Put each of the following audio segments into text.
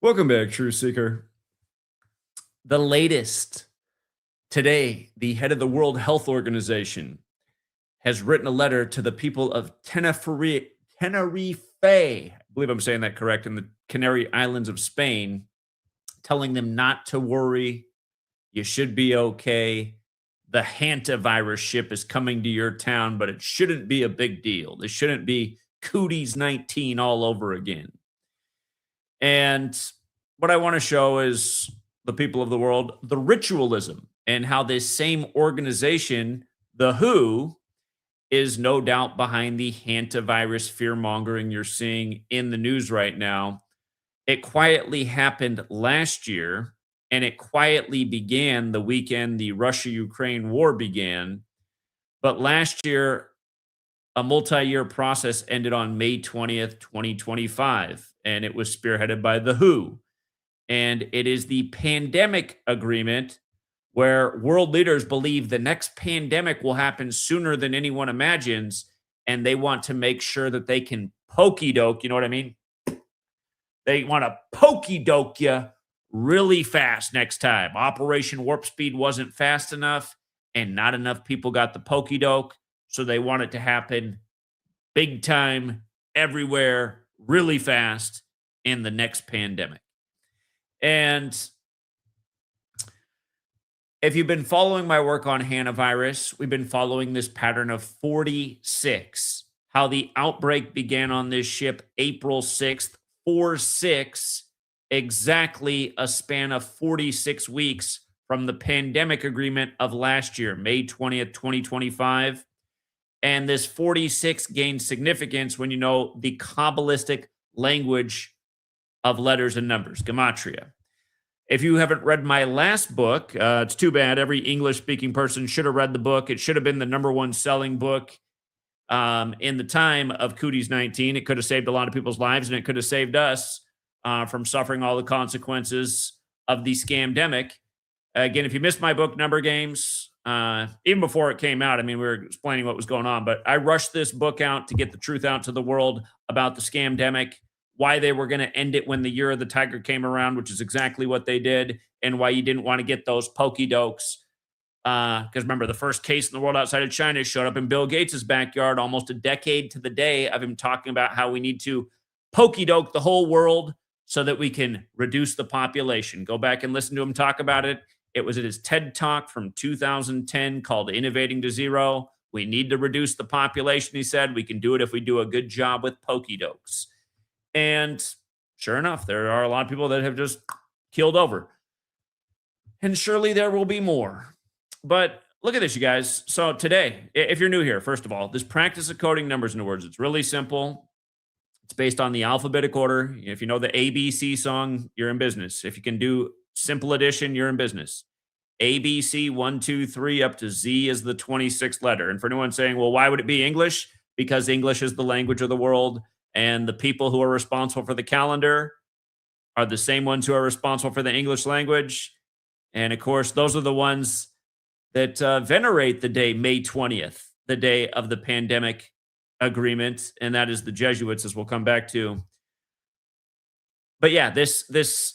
Welcome back, True Seeker. The latest today, the head of the World Health Organization has written a letter to the people of Tenerife, I believe I'm saying that correct, in the Canary Islands of Spain, telling them not to worry. You should be okay. The Hantavirus ship is coming to your town, but it shouldn't be a big deal. This shouldn't be Cooties 19 all over again. And what I want to show is the people of the world the ritualism and how this same organization, the WHO, is no doubt behind the hantavirus fear mongering you're seeing in the news right now. It quietly happened last year, and it quietly began the weekend the Russia Ukraine war began. But last year, a multi-year process ended on May 20th, 2025, and it was spearheaded by the WHO. And it is the pandemic agreement where world leaders believe the next pandemic will happen sooner than anyone imagines, and they want to make sure that they can pokey doke, you know what I mean? They want to pokey doke you really fast next time. Operation Warp Speed wasn't fast enough, and not enough people got the pokey doke. So they want it to happen big time, everywhere, really fast in the next pandemic. And if you've been following my work on Hantavirus, we've been following this pattern of 46, how the outbreak began on this ship April 6th, 4/6, exactly a span of 46 weeks from the pandemic agreement of last year, May 20th, 2025. And this 46 gains significance when you know the Kabbalistic language of letters and numbers, Gematria. If you haven't read my last book, it's too bad. Every English-speaking person should have read the book. It should have been the #1 selling book in the time of Cooties 19. It could have saved a lot of people's lives, and it could have saved us from suffering all the consequences of the scamdemic. Again, if you missed my book, Number Games, even before it came out, I mean, we were explaining what was going on, but I rushed this book out to get the truth out to the world about the scamdemic, why they were going to end it when the year of the tiger came around, which is exactly what they did, and why you didn't want to get those pokey dokes. Because remember, the first case in the world outside of China showed up in Bill Gates' backyard almost a decade to the day of him talking about how we need to pokey doke the whole world so that we can reduce the population. Go back and listen to him talk about it. It was at his TED Talk from 2010 called Innovating to Zero. We need to reduce the population, he said. We can do it if we do a good job with pokey dokes. And sure enough, there are a lot of people that have just keeled over. And surely there will be more. But look at this, you guys. So today, if you're new here, first of all, this practice of coding numbers into words, it's really simple. It's based on the alphabetic order. If you know the ABC song, you're in business. If you can do simple addition, you're in business. ABC 1, 2, 3 up to Z is the 26th letter. And for anyone saying, well, why would it be English? Because English is the language of the world. And the people who are responsible for the calendar are the same ones who are responsible for the English language. And of course, those are the ones that venerate the day, May 20th, the day of the pandemic agreement. And that is the Jesuits, as we'll come back to. But yeah, this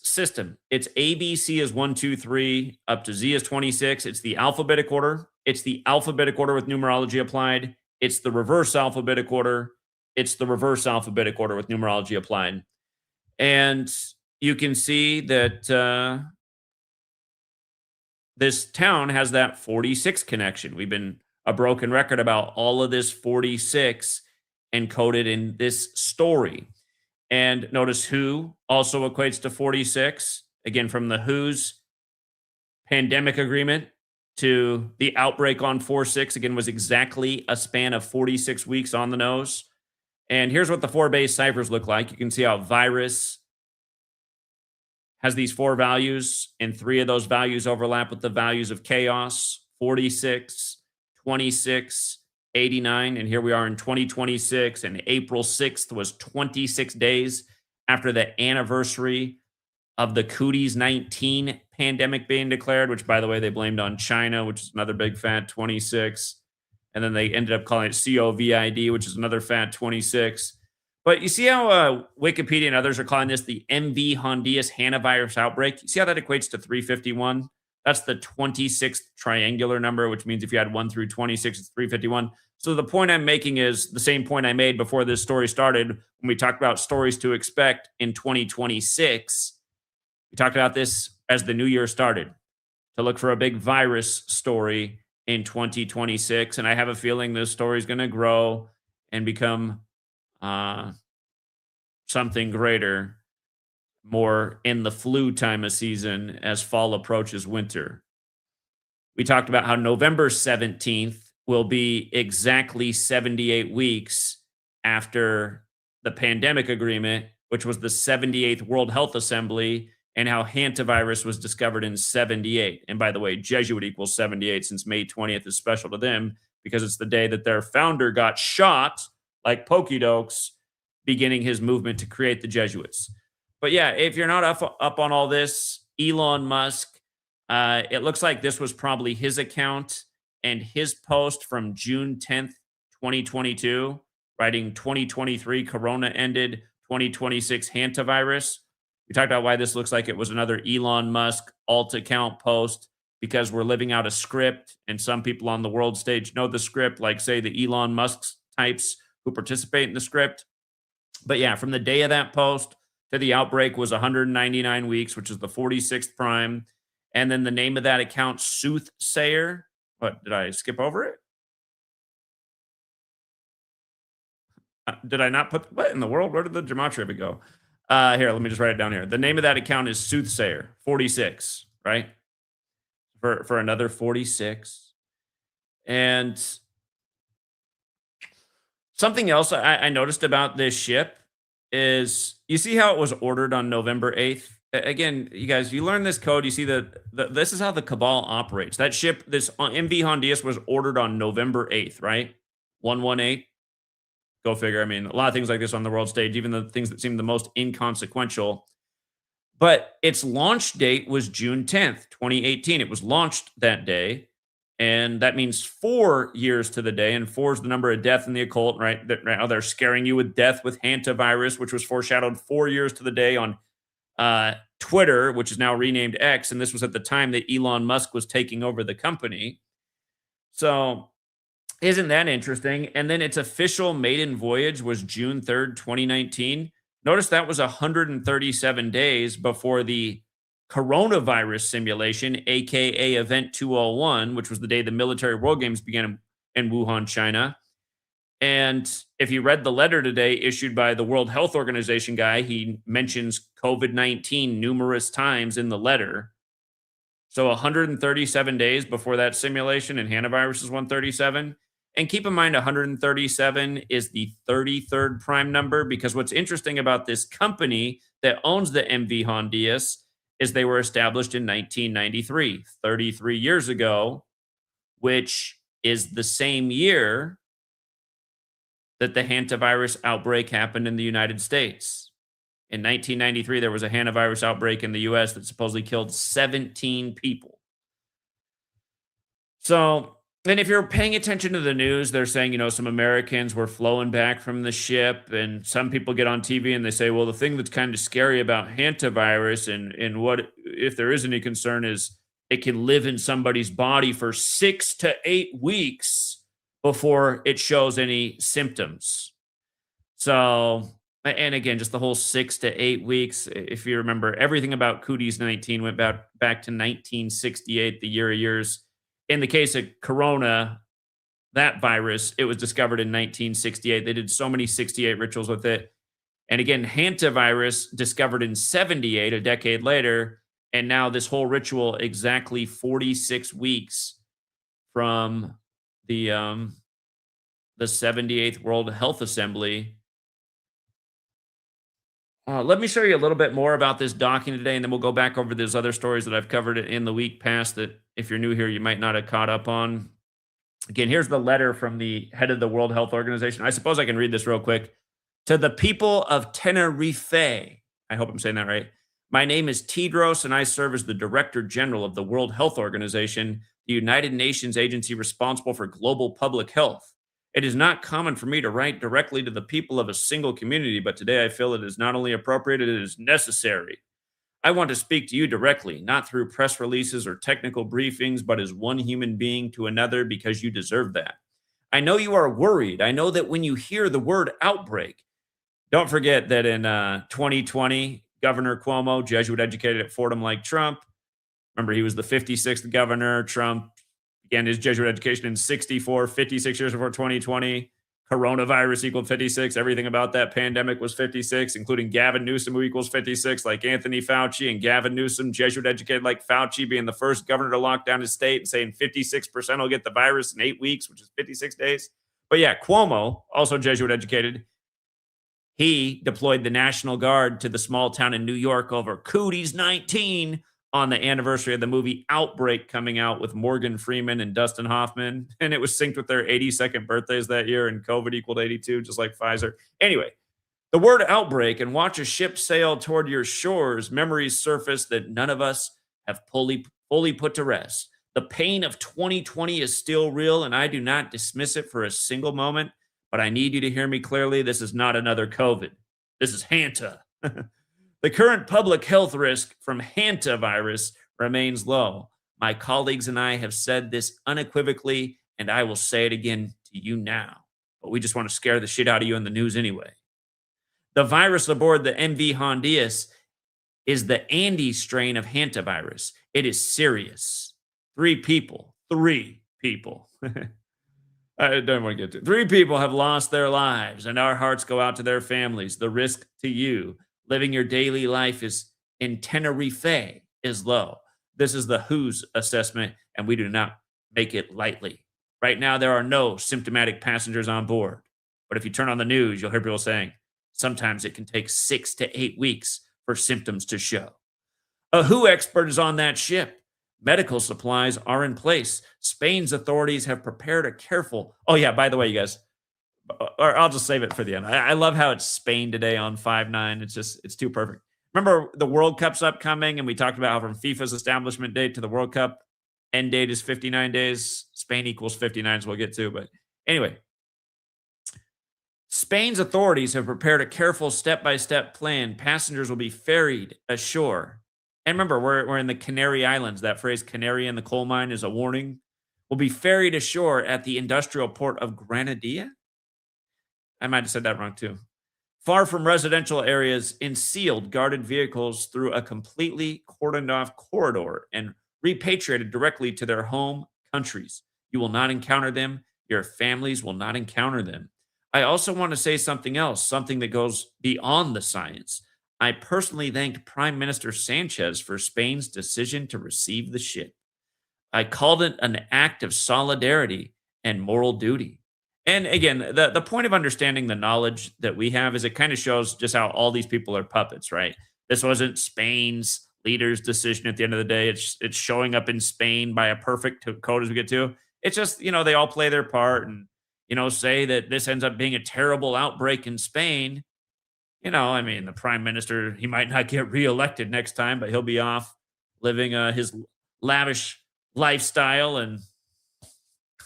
system, it's ABC is 1, 2, 3, up to Z is 26. It's the alphabetic order. It's the alphabetic order with numerology applied. It's the reverse alphabetic order. It's the reverse alphabetic order with numerology applied. And you can see that this town has that 46 connection. We've been a broken record about all of this 46 encoded in this story. And notice WHO also equates to 46. Again, from the WHO's pandemic agreement to the outbreak on 4/6, again, was exactly a span of 46 weeks on the nose. And here's what the 4 base ciphers look like. You can see how virus has these 4 values, and 3 of those values overlap with the values of chaos, 46, 26, 89. And here we are in 2026, and April 6th was 26 days after the anniversary of the Cooties 19 pandemic being declared, which, by the way, they blamed on China, which is another big fat 26. And then they ended up calling it COVID, which is another fat 26. But you see how Wikipedia and others are calling this the MV Hondias Hantavirus outbreak? You see how that equates to 351? That's the 26th triangular number, which means if you had 1 through 26, it's 351. So the point I'm making is the same point I made before this story started when we talked about stories to expect in 2026. We talked about this as the new year started, to look for a big virus story in 2026. And I have a feeling this story is going to grow and become uh, something greater, more in the flu time of season as fall approaches winter. We talked about how November 17th will be exactly 78 weeks after the pandemic agreement, which was the 78th World Health Assembly, and how hantavirus was discovered in 78. And by the way, Jesuit equals 78 since May 20th is special to them because it's the day that their founder got shot like Pokidokes, beginning his movement to create the Jesuits. But yeah, if you're not up on all this, Elon Musk, it looks like this was probably his account and his post from June 10th, 2022, writing 2023 Corona ended, 2026 hantavirus. We talked about why this looks like it was another Elon Musk alt account post because we're living out a script, and some people on the world stage know the script, like say the Elon Musk types who participate in the script. But yeah, from the day of that post to the outbreak was 199 weeks, which is the 46th prime. And then the name of that account, Soothsayer. What, did I skip over it? Did I not put, what in the world? Where did the gematria go? Here, let me just write it down here. The name of that account is Soothsayer 46, right? For another 46. And something else I noticed about this ship is you see how it was ordered on November 8th? Again, you guys, you learn this code, you see that this is how the Cabal operates. That ship, this MV Hondias, was ordered on November 8th, right? 118. Go figure. I mean, a lot of things like this on the world stage, even the things that seem the most inconsequential. But its launch date was June 10th, 2018. It was launched that day. And that means 4 years to the day. And 4 is the number of death in the occult, right? That right now they're scaring you with death with hantavirus, which was foreshadowed 4 years to the day on Twitter, which is now renamed X. And this was at the time that Elon Musk was taking over the company. So isn't that interesting? And then its official maiden voyage was June 3rd, 2019. Notice that was 137 days before the coronavirus simulation, aka Event 201, which was the day the military world games began in Wuhan, China. And if you read the letter today issued by the World Health Organization guy, he mentions COVID-19 numerous times in the letter. So 137 days before that simulation, and hantavirus is 137. And keep in mind, 137 is the 33rd prime number, because what's interesting about this company that owns the MV Hondias is they were established in 1993, 33 years ago, which is the same year that the hantavirus outbreak happened in the United States. In 1993, there was a hantavirus outbreak in the US that supposedly killed 17 people. So, and if you're paying attention to the news, they're saying, some Americans were flowing back from the ship, and some people get on TV and they say, well, the thing that's kind of scary about hantavirus and what, if there is any concern, is it can live in somebody's body for 6 to 8 weeks before it shows any symptoms. So, and again, just the whole 6 to 8 weeks, if you remember, everything about Cooties 19 went back to 1968, the year of years. In the case of Corona, that virus, it was discovered in 1968. They did so many 68 rituals with it. And again, hantavirus discovered in 78, a decade later. And now this whole ritual exactly 46 weeks from the 78th World Health Assembly. Let me show you a little bit more about this docking today, and then we'll go back over those other stories that I've covered in the week past that if you're new here, you might not have caught up on. Again, here's the letter from the head of the World Health Organization. I suppose I can read this real quick. To the people of Tenerife, I hope I'm saying that right. My name is Tedros, and I serve as the Director General of the World Health Organization, the United Nations agency responsible for global public health. It is not common for me to write directly to the people of a single community, but today I feel it is not only appropriate, it is necessary. I want to speak to you directly, not through press releases or technical briefings, but as one human being to another because you deserve that. I know you are worried. I know that when you hear the word outbreak, don't forget that in 2020, Governor Cuomo, Jesuit educated at Fordham like Trump. Remember, he was the 56th governor. Trump began his Jesuit education in 64, 56 years before 2020. Coronavirus equaled 56. Everything about that pandemic was 56, including Gavin Newsom, who equals 56, like Anthony Fauci, and Gavin Newsom, Jesuit educated like Fauci, being the first governor to lock down his state and saying 56% will get the virus in 8 weeks, which is 56 days. But yeah, Cuomo, also Jesuit educated, he deployed the National Guard to the small town in New York over Cooties 19 on the anniversary of the movie Outbreak coming out with Morgan Freeman and Dustin Hoffman. And it was synced with their 82nd birthdays that year, and COVID equaled 82, just like Pfizer. Anyway, the word outbreak and watch a ship sail toward your shores, memories surface that none of us have fully put to rest. The pain of 2020 is still real, and I do not dismiss it for a single moment, but I need you to hear me clearly. This is not another COVID. This is Hanta. The current public health risk from Hantavirus remains low. My colleagues and I have said this unequivocally, and I will say it again to you now. But we just want to scare the shit out of you in the news anyway. The virus aboard the MV Hondias is the Andes strain of Hantavirus. It is serious. Three people. I don't want to get to it. 3 people have lost their lives, and our hearts go out to their families. The risk to you living your daily life is in Tenerife is low. This is the WHO's assessment, and we do not make it lightly. Right now, there are no symptomatic passengers on board. But if you turn on the news, you'll hear people saying, sometimes it can take 6 to 8 weeks for symptoms to show. A WHO expert is on that ship. Medical supplies are in place. Spain's authorities have prepared a careful... Oh, yeah, by the way, you guys, or I'll just save it for the end. I love how it's Spain today on 5/9. It's too perfect. Remember, the World Cup's upcoming, and we talked about how from FIFA's establishment date to the World Cup end date is 59 days. Spain equals 59, so we'll get to. But anyway, Spain's authorities have prepared a careful step-by-step plan. Passengers will be ferried ashore. And remember, we're in the Canary Islands. That phrase, canary in the coal mine, is a warning. Will be ferried ashore at the industrial port of Granadilla. I might have said that wrong, too. Far from residential areas, in sealed, guarded vehicles through a completely cordoned-off corridor and repatriated directly to their home countries. You will not encounter them. Your families will not encounter them. I also want to say something else, something that goes beyond the science. I personally thanked Prime Minister Sanchez for Spain's decision to receive the ship. I called it an act of solidarity and moral duty. And again, the point of understanding the knowledge that we have is it kind of shows just how all these people are puppets, right? This wasn't Spain's leader's decision at the end of the day. It's showing up in Spain by a perfect code as we get to. It's just, they all play their part and, say that this ends up being a terrible outbreak in Spain. The prime minister, he might not get reelected next time, but he'll be off living his lavish lifestyle and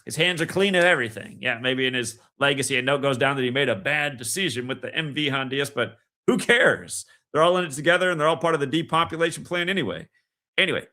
his hands are clean of everything. Yeah, maybe in his legacy, a note goes down that he made a bad decision with the MV Hondias, but who cares? They're all in it together and they're all part of the depopulation plan anyway. Anyway,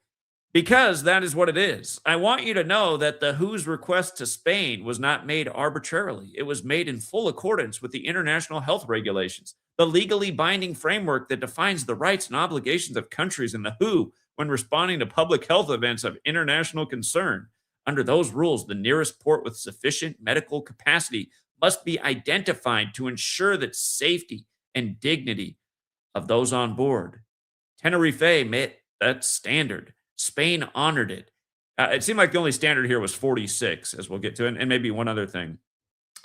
because that is what it is. I want you to know that the WHO's request to Spain was not made arbitrarily. It was made in full accordance with the international health regulations, the legally binding framework that defines the rights and obligations of countries in the WHO when responding to public health events of international concern. Under those rules, the nearest port with sufficient medical capacity must be identified to ensure that safety and dignity of those on board. Tenerife met that standard. Spain honored it. It seemed like the only standard here was 46, as we'll get to, and maybe one other thing.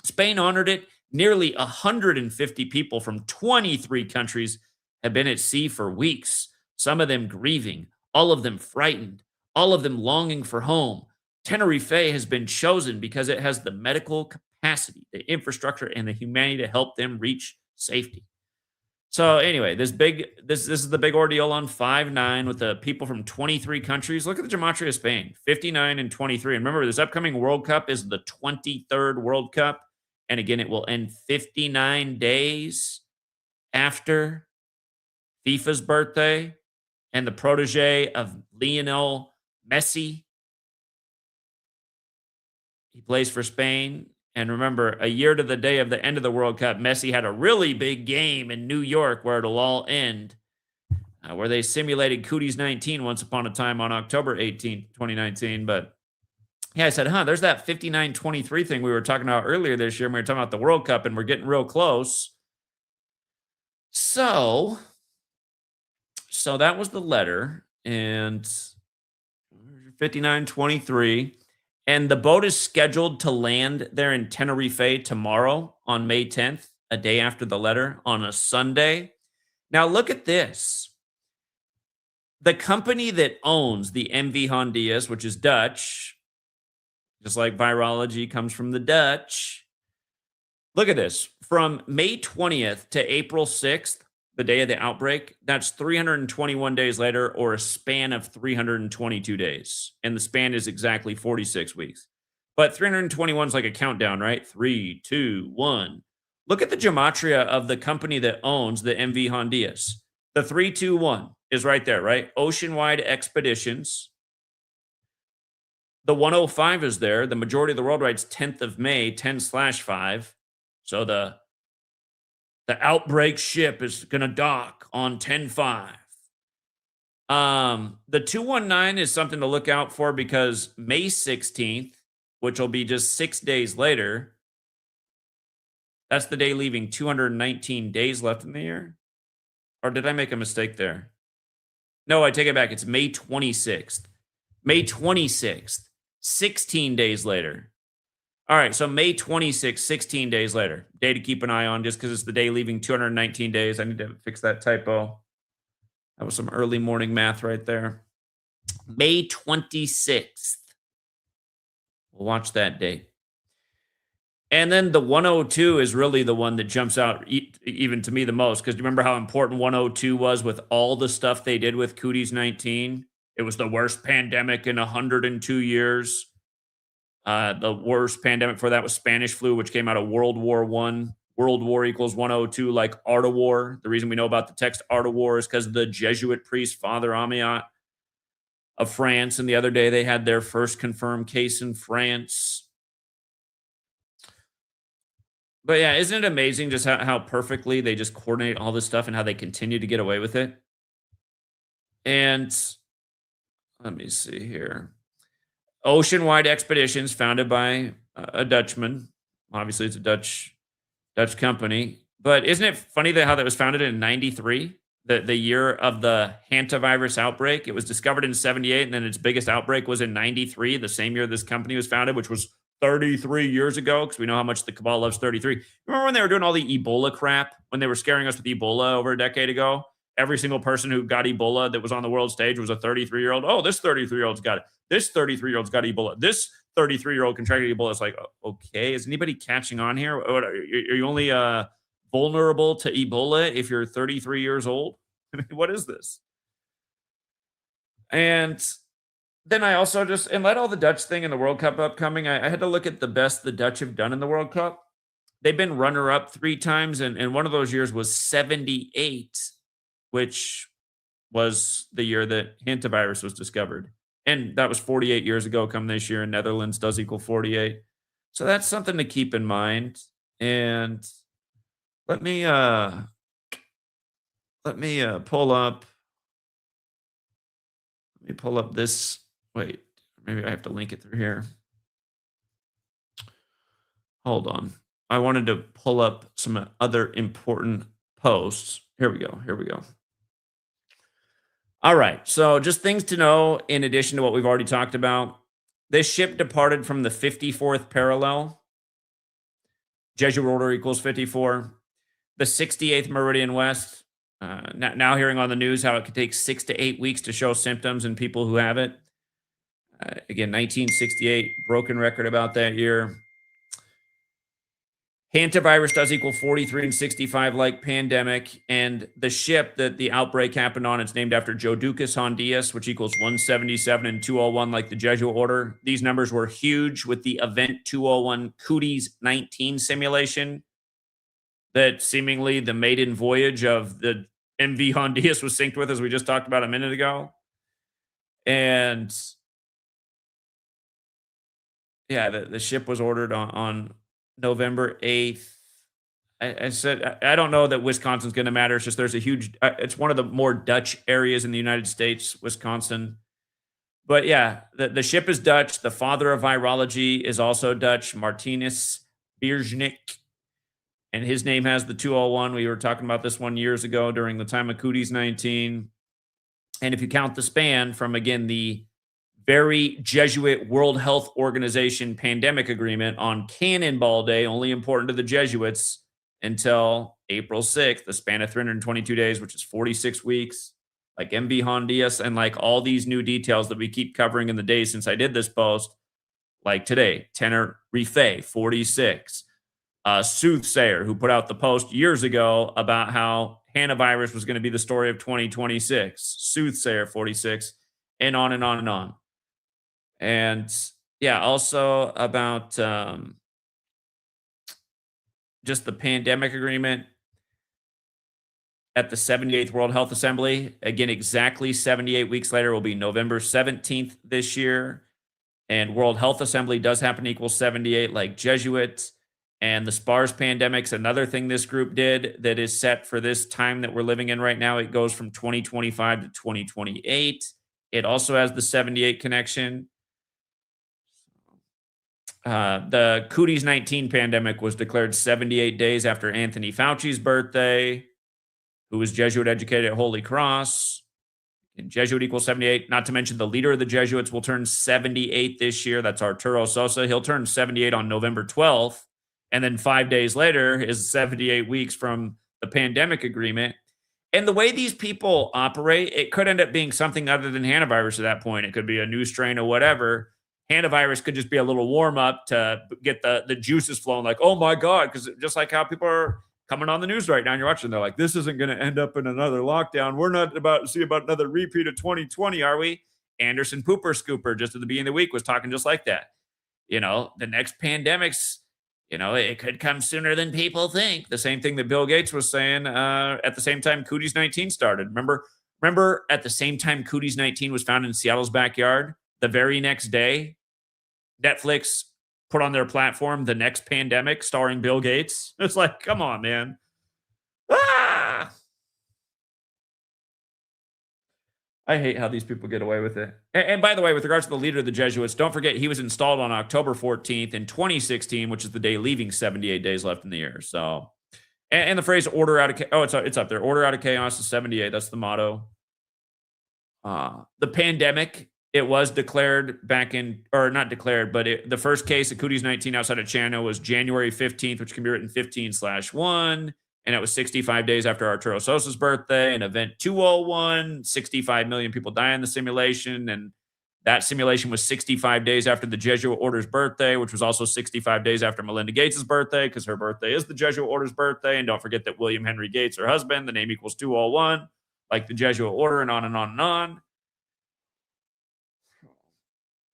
Spain honored it. Nearly 150 people from 23 countries have been at sea for weeks, some of them grieving, all of them frightened, all of them longing for home. Tenerife has been chosen because it has the medical capacity, the infrastructure, and the humanity to help them reach safety. So anyway, this is the big ordeal on 5/9 with the people from 23 countries. Look at the gematria of Spain, 59 and 23. And remember, this upcoming World Cup is the 23rd World Cup. And again, it will end 59 days after FIFA's birthday and the protege of Lionel Messi. He plays for Spain. And remember, a year to the day of the end of the World Cup, Messi had a really big game in New York where it'll all end, where they simulated Cooties 19 once upon a time on October 18th, 2019. But yeah, I said, there's that 59-23 thing we were talking about earlier this year. We were talking about the World Cup, and we're getting real close. So that was the letter, and 59-23. And the boat is scheduled to land there in Tenerife tomorrow on May 10th, a day after the letter, on a Sunday. Now, look at this. The company that owns the MV Hondias, which is Dutch, just like virology comes from the Dutch. Look at this. From May 20th to April 6th, the day of the outbreak, that's 321 days later, or a span of 322 days. And the span is exactly 46 weeks. But 321 is like a countdown, right? 3, 2, 1. Look at the gematria of the company that owns the MV Hondias. The 3, 2, 1 is right there, right? Oceanwide Expeditions. The 105 is there. The majority of the world writes 10th of May, 10/5. So the outbreak ship is going to dock on 10/5. The 219 is something to look out for because May 16th, which will be just 6 days later, that's the day leaving 219 days left in the year. Or did I make a mistake there? No, I take it back. It's May 26th. May 26th, 16 days later. All right, so May 26th, 16 days later. Day to keep an eye on just because it's the day leaving 219 days. I need to fix that typo. That was some early morning math right there. May 26th. We'll watch that date. And then the 102 is really the one that jumps out even to me the most, because you remember how important 102 was with all the stuff they did with Cooties 19? It was the worst pandemic in 102 years. The worst pandemic for that was Spanish flu, which came out of World War I. World War equals 102, like Art of War. The reason we know about the text Art of War is because of the Jesuit priest, Father Amiot of France. And the other day they had their first confirmed case in France. But yeah, isn't it amazing just how perfectly they just coordinate all this stuff and how they continue to get away with it? And let me see here. Oceanwide Expeditions, founded by a Dutchman. Obviously, it's a Dutch company. But isn't it funny how that was founded in 93, the year of the Hantavirus outbreak? It was discovered in 78, and then its biggest outbreak was in 93, the same year this company was founded, which was 33 years ago, because we know how much the cabal loves 33. Remember when they were doing all the Ebola crap, when they were scaring us with Ebola over a decade ago? Every single person who got Ebola that was on the world stage was a 33-year-old. Oh, this 33-year-old's got it. This 33-year-old's got Ebola. This 33-year-old contracted Ebola. It's like, okay, is anybody catching on here? Are you only vulnerable to Ebola if you're 33 years old? I mean, what is this? And then I also and let all the Dutch thing in the World Cup upcoming, I had to look at the best the Dutch have done in the World Cup. They've been runner-up 3 times, and one of those years was 78, which was the year that Hantavirus was discovered. And that was 48 years ago come this year, and Netherlands does equal 48. So that's something to keep in mind. And let me pull up. Let me pull up this. Wait, maybe I have to link it through here. Hold on. I wanted to pull up some other important posts. Here we go. All right. So just things to know in addition to what we've already talked about. This ship departed from the 54th parallel. Jesuit order equals 54. The 68th meridian west. Now hearing on the news how it could take 6 to 8 weeks to show symptoms in people who have it. Again, 1968, broken record about that year. Hantavirus does equal 43 and 65 like pandemic. And the ship that the outbreak happened on, it's named after Joducus Hondius, which equals 177 and 201 like the Jesuit order. These numbers were huge with the Event 201 Cooties 19 simulation that seemingly the maiden voyage of the MV Hondius was synced with, as we just talked about a minute ago. And yeah, the ship was ordered on November 8th. I said, I don't know that Wisconsin's going to matter. It's just there's a huge, it's one of the more Dutch areas in the United States, Wisconsin. But yeah, the ship is Dutch. The father of virology is also Dutch, Martinus Bierschnick. And his name has the 201. We were talking about this one years ago during the time of Cooties 19. And if you count the span from, again, the very Jesuit World Health Organization pandemic agreement on Cannonball Day, only important to the Jesuits, until April 6th, the span of 322 days, which is 46 weeks, like MV Hondius, and like all these new details that we keep covering in the days since I did this post, like today, Tenerife, 46. Soothsayer, who put out the post years ago about how Hantavirus was going to be the story of 2026, Soothsayer, 46, and on and on and on. And yeah, also about just the pandemic agreement at the 78th World Health Assembly. Again, exactly 78 weeks later will be November 17th this year. And World Health Assembly does happen to equal 78 like Jesuit. And the SPARS pandemic's another thing this group did that is set for this time that we're living in right now. It goes from 2025 to 2028. It also has the 78 connection. The Cooties 19 pandemic was declared 78 days after Anthony Fauci's birthday, who was Jesuit educated at Holy Cross. And Jesuit equals 78. Not to mention the leader of the Jesuits will turn 78 this year. That's Arturo Sosa. He'll turn 78 on November 12th. And then 5 days later is 78 weeks from the pandemic agreement. And the way these people operate, it could end up being something other than hantavirus at that point. It could be a new strain or whatever. Hantavirus could just be a little warm up to get the juices flowing, like, oh my God, because just like how people are coming on the news right now and you're watching, they're like, this isn't going to end up in another lockdown. We're not about to see about another repeat of 2020, are we? Anderson Pooper Scooper, just at the beginning of the week, was talking just like that. You know, the next pandemic's, you know, it could come sooner than people think. The same thing that Bill Gates was saying at the same time Cooties 19 started. Remember at the same time Cooties 19 was found in Seattle's backyard, the very next day, Netflix put on their platform The Next Pandemic starring Bill Gates. It's like, come on, man. Ah! I hate how these people get away with it. And by the way, with regards to the leader of the Jesuits, don't forget he was installed on October 14th in 2016, which is the day leaving 78 days left in the year. So, and the phrase order out of, it's up there. Order out of chaos is 78. That's the motto. The pandemic, it was declared back in, or not declared, but the first case of Cooties 19 outside of China was January 15th, which can be written 15/1. And it was 65 days after Arturo Sosa's birthday. And Event 201, 65 million people die in the simulation. And that simulation was 65 days after the Jesuit Order's birthday, which was also 65 days after Melinda Gates' birthday, because her birthday is the Jesuit Order's birthday. And don't forget that William Henry Gates, her husband, the name equals 201, like the Jesuit Order, and on and on and on.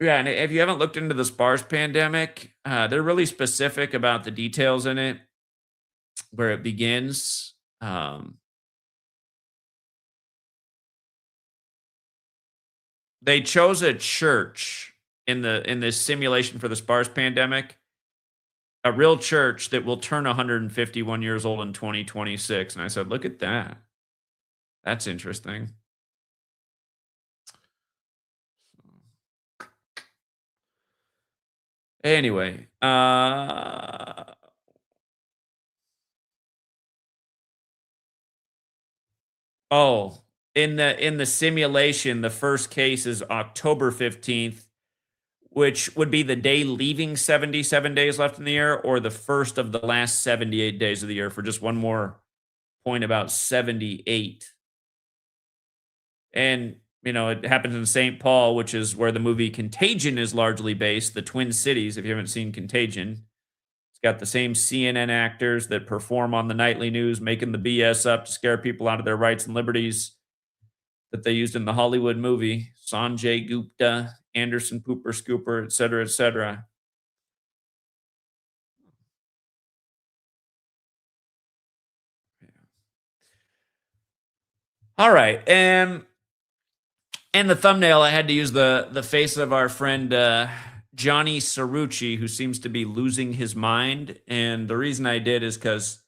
Yeah, and if you haven't looked into the SPARS pandemic, they're really specific about the details in it, where it begins. They chose a church in this simulation for the SPARS pandemic, a real church that will turn 151 years old in 2026. And I said, look at that. That's interesting. Anyway, oh, in the simulation, the first case is October 15th, which would be the day leaving 77 days left in the year, or the first of the last 78 days of the year, for just one more point about 78. And, you know, it happens in St. Paul, which is where the movie Contagion is largely based, the Twin Cities, if you haven't seen Contagion. It's got the same CNN actors that perform on the nightly news, making the BS up to scare people out of their rights and liberties that they used in the Hollywood movie. Sanjay Gupta, Anderson Pooper Scooper, et cetera, et cetera. All right. And the thumbnail, I had to use the face of our friend Johnny Seruchi, who seems to be losing his mind. And the reason I did is because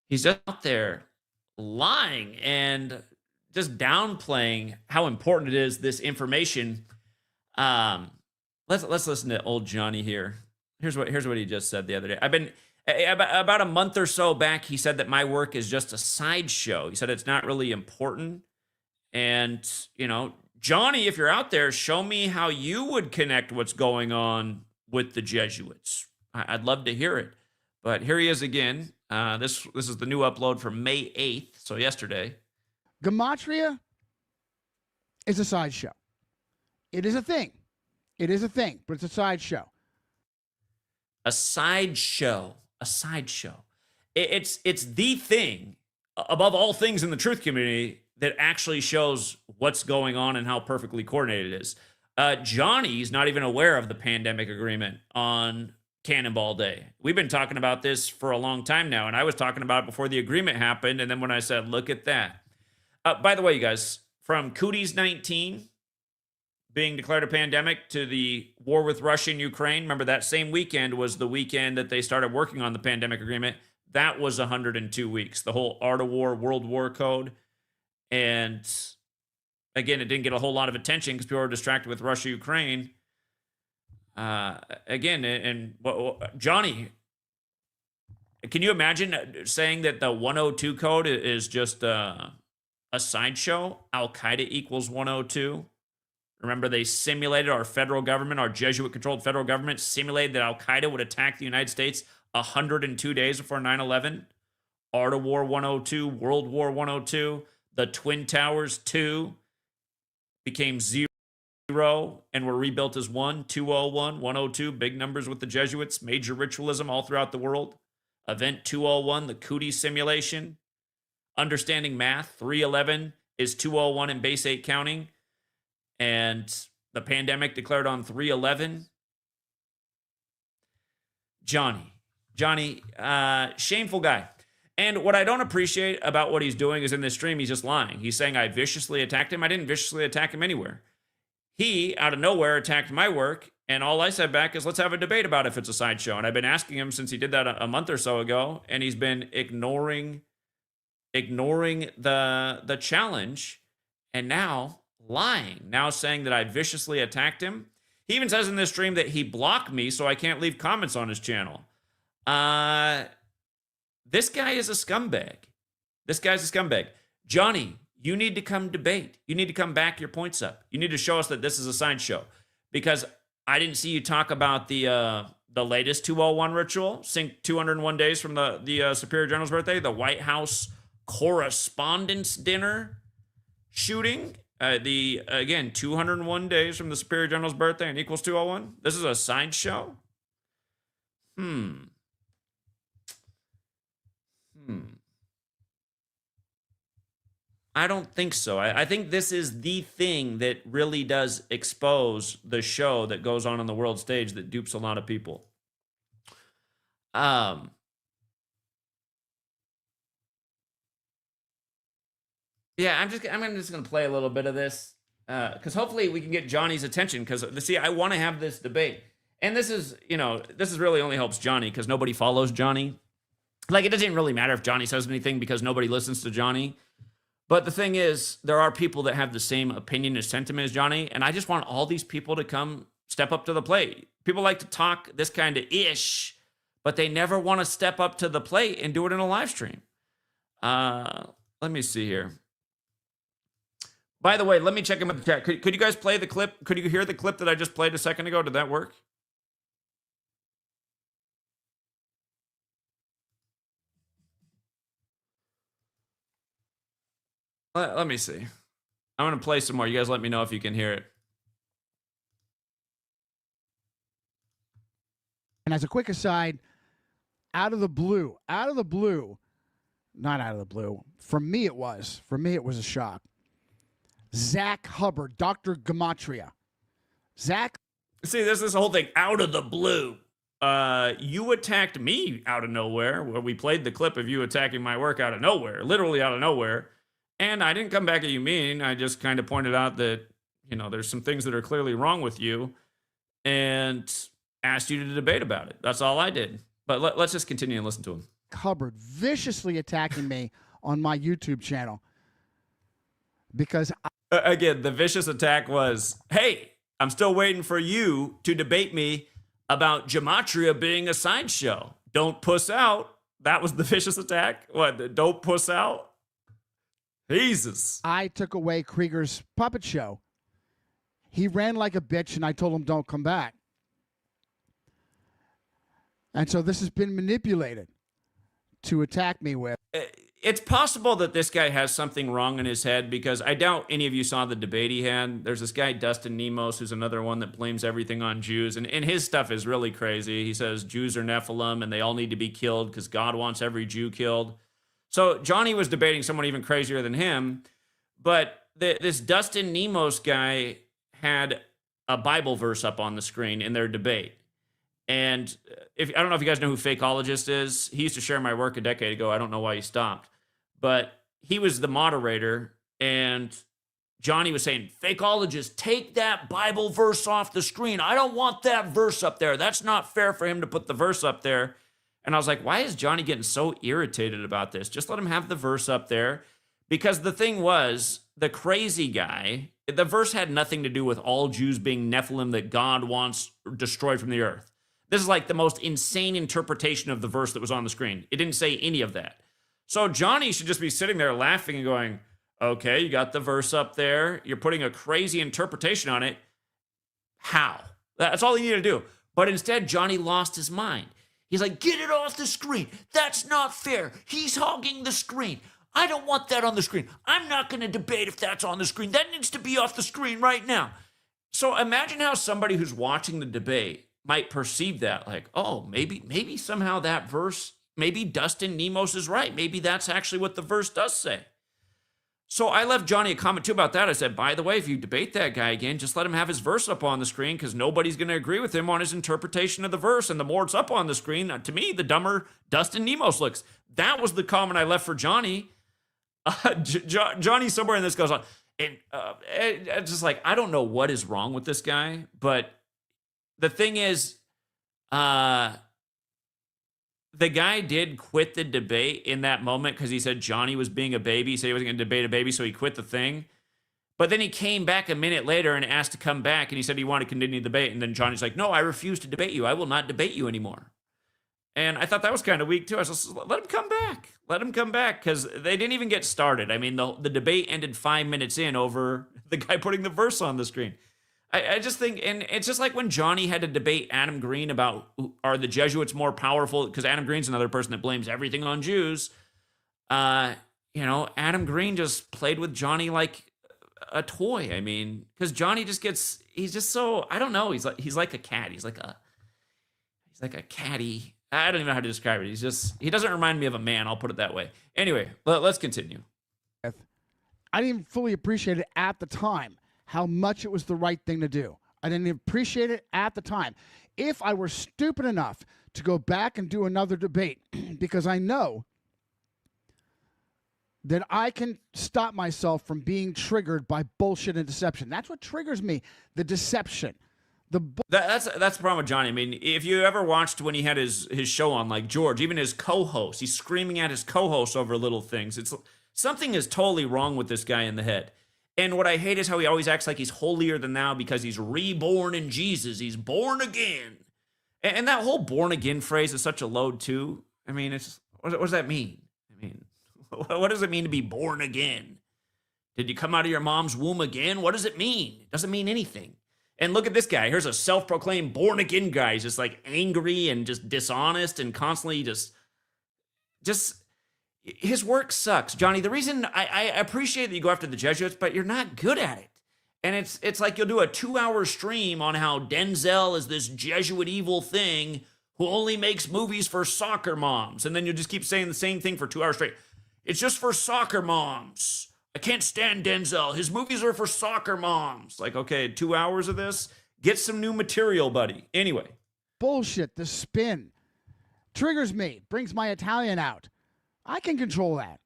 he's out there lying and just downplaying how important it is, this information. Let's listen to old Johnny here. Here's what he just said the other day. I've been about a month or so back, he said that my work is just a sideshow. He said it's not really important. And, Johnny, if you're out there, show me how you would connect what's going on with the Jesuits. I'd love to hear it. But here he is again. This is the new upload from May 8th, so yesterday. Gematria is a sideshow. It is a thing. It is a thing, but it's a sideshow. A sideshow. A sideshow. It's the thing, above all things in the truth community, that actually shows what's going on and how perfectly coordinated it is. Johnny's not even aware of the pandemic agreement on Cannonball Day. We've been talking about this for a long time now, and I was talking about it before the agreement happened, and then when I said, look at that. By the way, you guys, from Cooties 19 being declared a pandemic to the war with Russia and Ukraine, remember that same weekend was the weekend that they started working on the pandemic agreement. That was 102 weeks, the whole Art of War, World War Code. And again, it didn't get a whole lot of attention because people were distracted with Russia, Ukraine. Johnny, can you imagine saying that the 102 code is just a sideshow? Al-Qaeda equals 102. Remember, they simulated our federal government, our Jesuit-controlled federal government, simulated that Al-Qaeda would attack the United States 102 days before 9/11. Art of War 102, World War 102. The Twin Towers 2 became 0 and were rebuilt as 1, 201, 102, big numbers with the Jesuits, major ritualism all throughout the world. Event 201, the Cootie simulation. Understanding math, 311 is 201 in base 8 counting. And the pandemic declared on 311. Johnny, shameful guy. And what I don't appreciate about what he's doing is in this stream, he's just lying. He's saying I viciously attacked him. I didn't viciously attack him anywhere. He, out of nowhere, attacked my work. And all I said back is, let's have a debate about if it's a sideshow. And I've been asking him since he did that a month or so ago. And he's been ignoring the challenge. And now lying. Now saying that I viciously attacked him. He even says in this stream that he blocked me so I can't leave comments on his channel. This guy is a scumbag. This guy's a scumbag. Johnny, you need to come debate. You need to come back your points up. You need to show us that this is a sideshow. Because I didn't see you talk about the latest 201 ritual, sync 201 days from the Superior General's birthday, the White House Correspondents' Dinner shooting. Again, 201 days from the Superior General's birthday and equals 201. This is a sideshow? I don't think so. I think this is the thing that really does expose the show that goes on the world stage that dupes a lot of people. Yeah, I'm just going to play a little bit of this because hopefully we can get Johnny's attention. Because see, I want to have this debate, and this is really only helps Johnny because nobody follows Johnny. Like, it doesn't really matter if Johnny says anything because nobody listens to Johnny. But the thing is, there are people that have the same opinion and sentiment as Johnny, and I just want all these people to come step up to the plate. People like to talk this kind of ish, but they never want to step up to the plate and do it in a live stream. Let me see here. By the way, let me check in with the chat. Could you guys play the clip? Could you hear the clip that I just played a second ago? Did that work? Let me see. I'm going to play some more. You guys let me know if you can hear it. And as a quick aside, out of the blue, not out of the blue. For me, it was a shock. Zach Hubbard, Dr. Gematria. Zach. See, there's this whole thing out of the blue. You attacked me out of nowhere. Where we played the clip of you attacking my work out of nowhere, literally out of nowhere. And I didn't come back at you mean. I just kind of pointed out that, there's some things that are clearly wrong with you and asked you to debate about it. That's all I did. But let's just continue and listen to him. Hubbard viciously attacking me on my YouTube channel because again, the vicious attack was, hey, I'm still waiting for you to debate me about Gematria being a sideshow. Don't puss out. That was the vicious attack. What? Don't puss out? Jesus. I took away Krieger's puppet show. He ran like a bitch, and I told him don't come back. And so this has been manipulated to attack me with. It's possible that this guy has something wrong in his head because I doubt any of you saw the debate he had. There's this guy, Dustin Nemos, who's another one that blames everything on Jews. And his stuff is really crazy. He says Jews are Nephilim and they all need to be killed because God wants every Jew killed. So Johnny was debating someone even crazier than him. But this Dustin Nemos guy had a Bible verse up on the screen in their debate. And I don't know if you guys know who Fakeologist is. He used to share my work a decade ago. I don't know why he stopped. But he was the moderator, and Johnny was saying, Fakeologist, take that Bible verse off the screen. I don't want that verse up there. That's not fair for him to put the verse up there. And I was like, why is Johnny getting so irritated about this? Just let him have the verse up there. Because the thing was, the crazy guy, the verse had nothing to do with all Jews being Nephilim that God wants destroyed from the earth. This is like the most insane interpretation of the verse that was on the screen. It didn't say any of that. So Johnny should just be sitting there laughing and going, okay, you got the verse up there. You're putting a crazy interpretation on it. How? That's all he needed to do. But instead, Johnny lost his mind. He's like, get it off the screen. That's not fair. He's hogging the screen. I don't want that on the screen. I'm not going to debate if that's on the screen. That needs to be off the screen right now. So imagine how somebody who's watching the debate might perceive that like, oh, maybe somehow that verse, maybe Dustin Nemos is right. Maybe that's actually what the verse does say. So I left Johnny a comment too about that. I said, by the way, if you debate that guy again, just let him have his verse up on the screen because nobody's going to agree with him on his interpretation of the verse. And the more it's up on the screen, to me, the dumber Dustin Nemos looks. That was the comment I left for Johnny. Johnny somewhere in this goes on. And it's just like, I don't know what is wrong with this guy, but the thing is, the guy did quit the debate in that moment because he said Johnny was being a baby. He said he wasn't going to debate a baby, so he quit the thing. But then he came back a minute later and asked to come back, and he said he wanted to continue the debate. And then Johnny's like, no, I refuse to debate you. I will not debate you anymore. And I thought that was kind of weak, too. I was like, let him come back. Let him come back, because they didn't even get started. I mean, the debate ended 5 minutes in over the guy putting the verse on the screen. I just think, and it's just like when Johnny had to debate Adam Green about are the Jesuits more powerful, because Adam Green's another person that blames everything on Jews. Adam Green just played with Johnny like a toy. I mean, because Johnny he's just so, I don't know, he's like a cat. He's like a catty. I don't even know how to describe it. He doesn't remind me of a man. I'll put it that way. Anyway, let's continue. I didn't even fully appreciate it at the time, how much it was the right thing to do. I didn't appreciate it at the time. If I were stupid enough to go back and do another debate, because I know that I can stop myself from being triggered by bullshit and deception. That's what triggers me, the deception. That's the problem with Johnny. I mean, if you ever watched when he had his show on, like George, even his co-host, he's screaming at his co-host over little things. Something is totally wrong with this guy in the head. And what I hate is how he always acts like he's holier than thou because he's reborn in Jesus. He's born again. And that whole born again phrase is such a load too. I mean, what does that mean? I mean, what does it mean to be born again? Did you come out of your mom's womb again? What does it mean? It doesn't mean anything. And look at this guy. Here's a self-proclaimed born again guy. He's just like angry and just dishonest and constantly just his work sucks. Johnny, the reason I appreciate that you go after the Jesuits, but you're not good at it. And it's like you'll do a 2-hour stream on how Denzel is this Jesuit evil thing who only makes movies for soccer moms. And then you just keep saying the same thing for 2 hours straight. It's just for soccer moms. I can't stand Denzel. His movies are for soccer moms. Like, okay, 2 hours of this? Get some new material, buddy. Anyway. Bullshit. The spin triggers me, brings my Italian out. I can control that.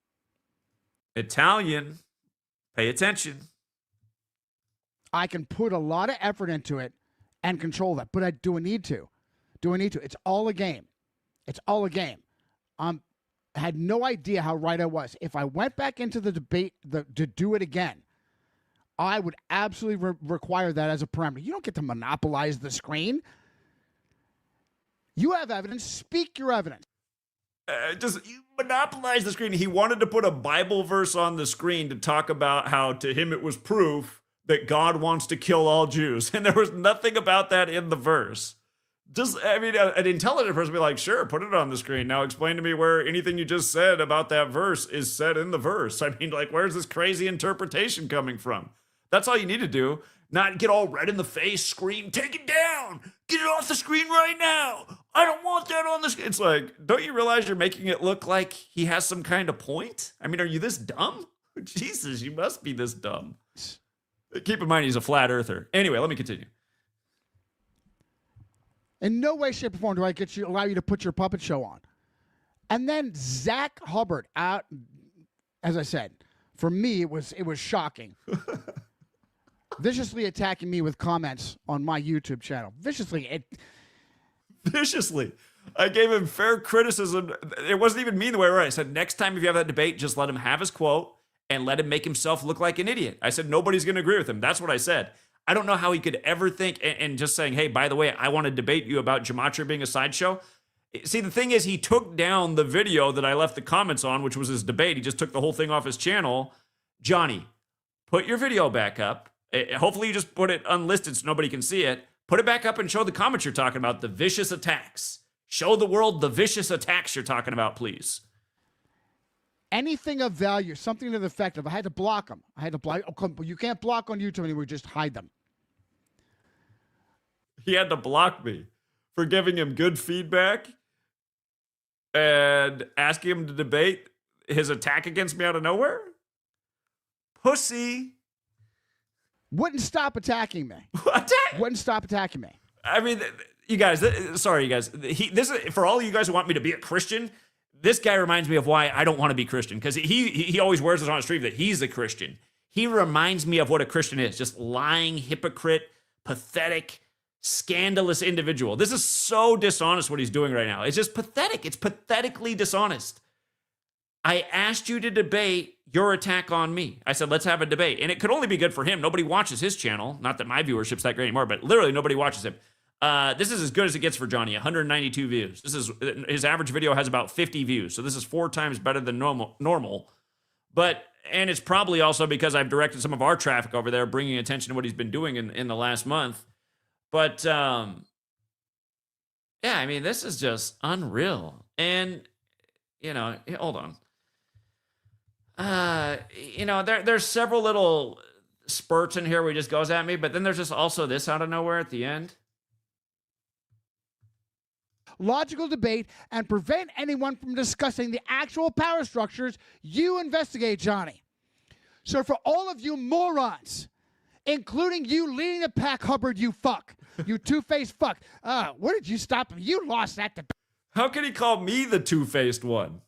Italian. Pay attention. I can put a lot of effort into it and control that, but do I need to? Do I need to? It's all a game. It's all a game. I had no idea how right I was. If I went back into the debate to do it again, I would absolutely require that as a parameter. You don't get to monopolize the screen. You have evidence. Speak your evidence. Just monopolize the screen. He wanted to put a Bible verse on the screen to talk about how to him it was proof that God wants to kill all Jews. And there was nothing about that in the verse. Just, I mean, an intelligent person would be like, sure, put it on the screen. Now explain to me where anything you just said about that verse is said in the verse. I mean, like, where's this crazy interpretation coming from? That's all you need to do. Not get all red in the face, scream, take it down, get it off the screen right now. I don't want that on the screen. It's like, don't you realize you're making it look like he has some kind of point? I mean, are you this dumb? Jesus, you must be this dumb. Keep in mind, he's a flat earther. Anyway, let me continue. In no way, shape, or form do I allow you to put your puppet show on. And then Zach Hubbard out, as I said, for me, it was shocking. Viciously attacking me with comments on my YouTube channel. Viciously. I gave him fair criticism. It wasn't even mean the way I wrote it. I said, next time if you have that debate, just let him have his quote and let him make himself look like an idiot. I said, nobody's going to agree with him. That's what I said. I don't know how he could ever think, and just saying, hey, by the way, I want to debate you about Gematria being a sideshow. See, the thing is, he took down the video that I left the comments on, which was his debate. He just took the whole thing off his channel. Johnny, put your video back up. Hopefully you just put it unlisted so nobody can see it. Put it back up and show the comments you're talking about, the vicious attacks. Show the world the vicious attacks you're talking about, please. Anything of value, something to the effect of, I had to block them. I had to block. Oh, you can't block on YouTube anymore. Just hide them. He had to block me for giving him good feedback and asking him to debate his attack against me out of nowhere. Pussy. Wouldn't stop attacking me. Wouldn't stop attacking me. I mean, you guys, sorry, you guys. This is for all you guys who want me to be a Christian. This guy reminds me of why I don't want to be Christian, because he always wears it on his sleeve that he's a Christian. He reminds me of what a Christian is, just lying, hypocrite, pathetic, scandalous individual. This is so dishonest what he's doing right now. It's just pathetic. It's pathetically dishonest. I asked you to debate your attack on me. I said, let's have a debate. And it could only be good for him. Nobody watches his channel. Not that my viewership's that great anymore, but literally nobody watches him. This is as good as it gets for Johnny, 192 views. His average video has about 50 views. So this is 4 times better than normal. And it's probably also because I've directed some of our traffic over there, bringing attention to what he's been doing in the last month. But, yeah, I mean, this is just unreal. And, you know, hold on. You know, there's several little spurts in here where he just goes at me, but then there's just also this out of nowhere at the end. Logical debate and prevent anyone from discussing the actual power structures you investigate, Johnny. So for all of you morons, including you leading the pack, Hubbard, you fuck. You two-faced fuck. Where did you stop him? You lost that debate. How can he call me the two-faced one?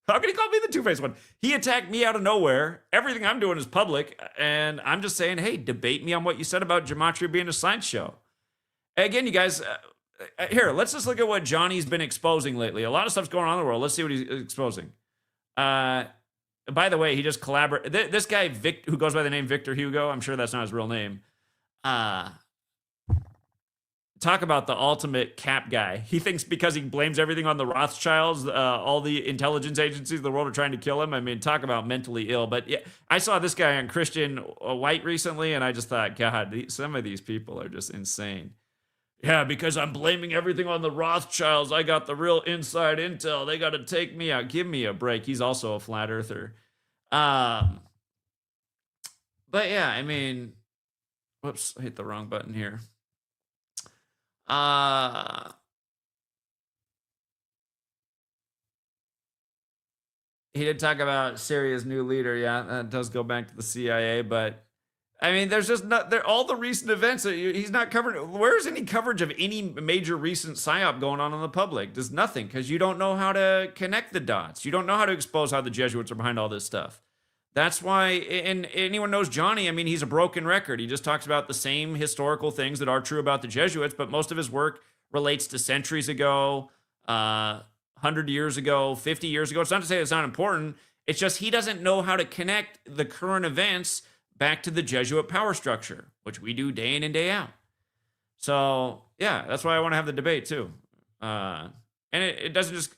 How can he call me the two-faced one? He attacked me out of nowhere. Everything I'm doing is public, and I'm just saying, hey, debate me on what you said about Gematria being a sideshow. Again, you guys, here, let's just look at what Johnny's been exposing lately. A lot of stuff's going on in the world. Let's see what he's exposing. By the way, he just collaborated. This guy, Vic, who goes by the name Victor Hugo, I'm sure that's not his real name. Talk about the ultimate cap guy. He thinks because he blames everything on the Rothschilds, all the intelligence agencies of the world are trying to kill him. I mean, talk about mentally ill. But yeah, I saw this guy on Christian White recently, and I just thought, God, some of these people are just insane. Yeah, because I'm blaming everything on the Rothschilds. I got the real inside intel. They got to take me out. Give me a break. He's also a flat earther. But yeah, I mean, whoops, I hit the wrong button here. He did talk about Syria's new leader. Yeah, that does go back to the CIA, but I mean, there's just not there all the recent events. He's not covering. Where's any coverage of any major recent psyop going on in the public? There's nothing because you don't know how to connect the dots. You don't know how to expose how the Jesuits are behind all this stuff. That's why, and anyone knows Johnny. I mean, he's a broken record. He just talks about the same historical things that are true about the Jesuits, but most of his work relates to centuries ago, 100 years ago, 50 years ago. It's not to say it's not important. It's just he doesn't know how to connect the current events back to the Jesuit power structure, which we do day in and day out. So, yeah, that's why I want to have the debate, too. And it doesn't just...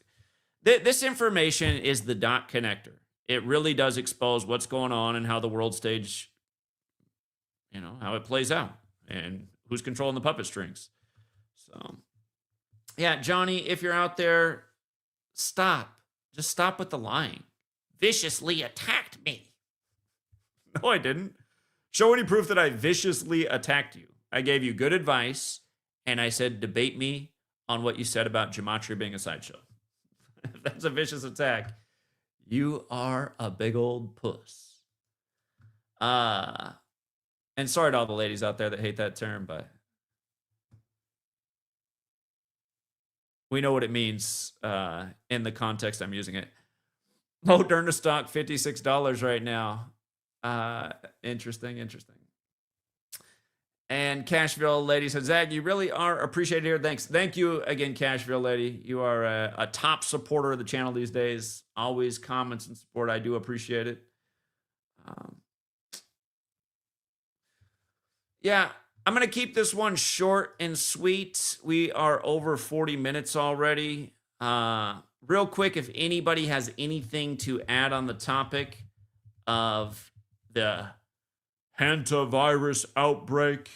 This information is the dot connector. It really does expose what's going on and how the world stage, how it plays out and who's controlling the puppet strings. So, yeah, Johnny, if you're out there, stop. Just stop with the lying. Viciously attacked me. No, I didn't. Show any proof that I viciously attacked you. I gave you good advice, and I said, debate me on what you said about Gematria being a sideshow. If that's a vicious attack, you are a big old puss. And sorry to all the ladies out there that hate that term, but we know what it means in the context I'm using it. Moderna stock, $56 right now. Interesting. And Cashville Lady says, Zach, you really are appreciated here. Thanks. Thank you again, Cashville Lady. You are a top supporter of the channel these days. Always comments and support. I do appreciate it. Yeah, I'm going to keep this one short and sweet. We are over 40 minutes already. Real quick, if anybody has anything to add on the topic of the Hantavirus outbreak,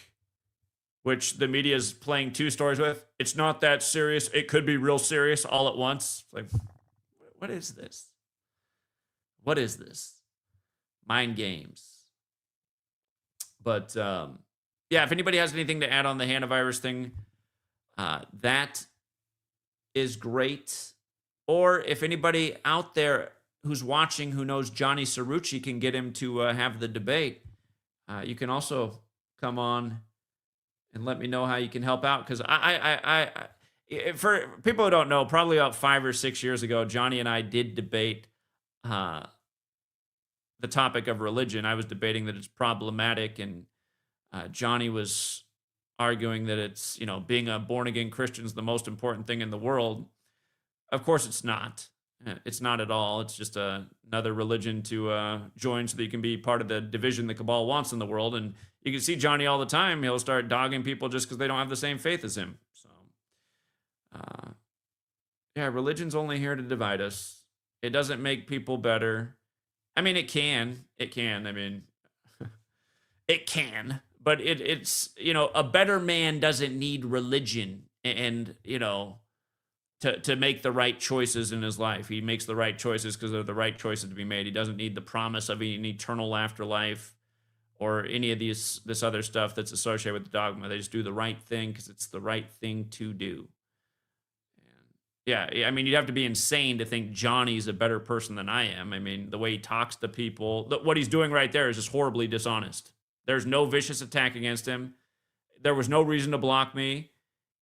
which the media is playing two stories with. It's not that serious. It could be real serious all at once. Like, what is this? What is this? Mind games. But, yeah, if anybody has anything to add on the Hantavirus thing, that is great. Or if anybody out there who's watching who knows Johnny Seruchi can get him to have the debate, you can also come on and let me know how you can help out. Because for people who don't know, probably about 5 or 6 years ago, Johnny and I did debate the topic of religion. I was debating that it's problematic, and Johnny was arguing that it's, being a born-again Christian is the most important thing in the world. Of course it's not. It's not at all. It's just another religion to join so that you can be part of the division the cabal wants in the world. And you can see Johnny all the time. He'll start dogging people just because they don't have the same faith as him. So, yeah, religion's only here to divide us. It doesn't make people better. I mean, it can. It can. I mean, it can. But it's, a better man doesn't need religion and to make the right choices in his life. He makes the right choices because they're the right choices to be made. He doesn't need the promise of an eternal afterlife or any of this other stuff that's associated with the dogma. They just do the right thing because it's the right thing to do. And yeah, I mean, you'd have to be insane to think Johnny's a better person than I am. I mean, the way he talks to people, what he's doing right there is just horribly dishonest. There's no vicious attack against him. There was no reason to block me.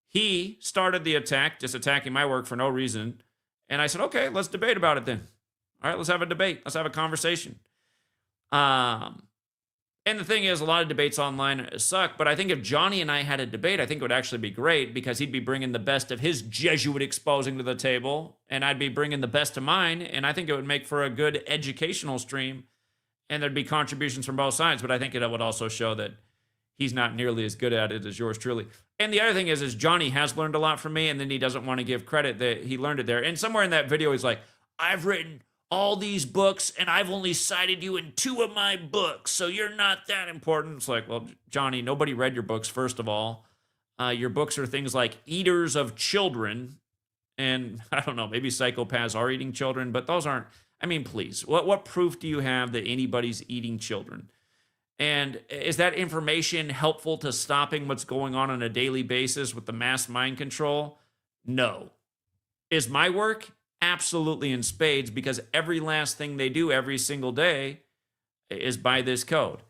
He started the attack, just attacking my work for no reason. And I said, okay, let's debate about it then. All right, let's have a debate. Let's have a conversation. And the thing is, a lot of debates online suck, but I think if Johnny and I had a debate, I think it would actually be great because he'd be bringing the best of his Jesuit exposing to the table, and I'd be bringing the best of mine, and I think it would make for a good educational stream, and there'd be contributions from both sides, but I think it would also show that he's not nearly as good at it as yours truly. And the other thing is Johnny has learned a lot from me, and then he doesn't want to give credit that he learned it there. And somewhere in that video, he's like, I've written all these books, and I've only cited you in 2 of my books, so you're not that important. It's like, well, Johnny, nobody read your books, first of all. Your books are things like Eaters of Children, and I don't know, maybe psychopaths are eating children, but those aren't, I mean, please, what proof do you have that anybody's eating children? And is that information helpful to stopping what's going on a daily basis with the mass mind control? No. Is my work? absolutely in spades, because every last thing they do every single day is by this code.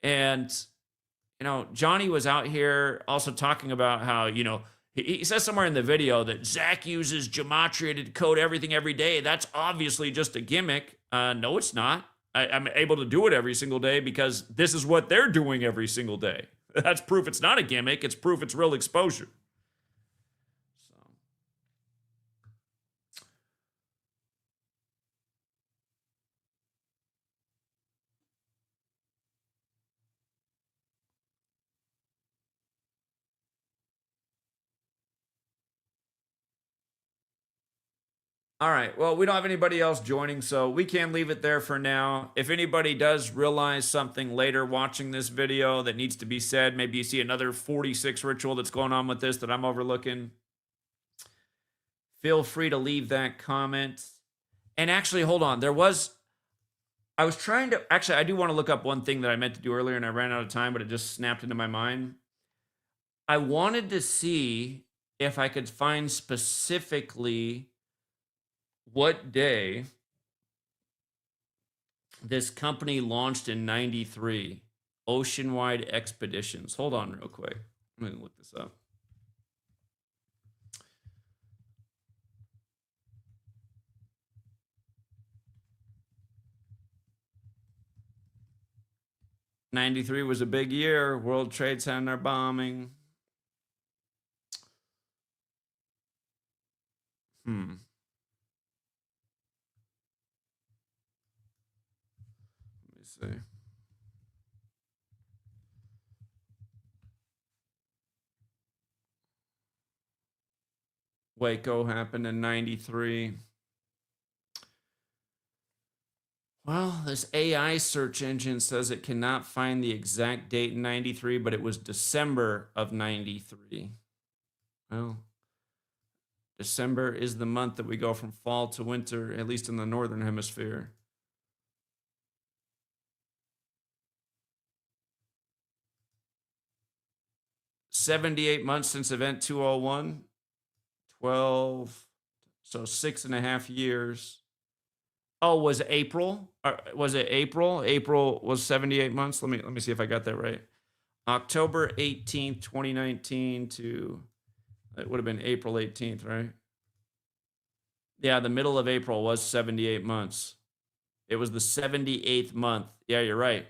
And, Johnny was out here also talking about how, he says somewhere in the video that Zach uses Gematria to decode everything every day. That's obviously just a gimmick. No, it's not. I'm able to do it every single day because this is what they're doing every single day. That's proof it's not a gimmick. It's proof it's real exposure. All right. Well, we don't have anybody else joining, so we can leave it there for now. If anybody does realize something later watching this video that needs to be said, maybe you see another 46 ritual that's going on with this that I'm overlooking, feel free to leave that comment. And actually, hold on. I was trying to, actually, I do want to look up one thing that I meant to do earlier and I ran out of time, but it just snapped into my mind. I wanted to see if I could find specifically what day this company launched in 93, Oceanwide Expeditions. Hold on real quick. I'm going to look this up. '93 was a big year. World Trade Center bombing. See. Waco happened in 93. Well, this AI search engine says it cannot find the exact date in 93, but it was December of 93. Well, December is the month that we go from fall to winter, at least in the northern hemisphere. $78 months since event 201, 12, so 6.5 years. Oh, was April? Was it April? April was 78 months. Let me see if I got that right. October 18th, 2019 to, it would have been April 18th, right? Yeah, the middle of April was 78 months. It was the 78th month. Yeah, you're right.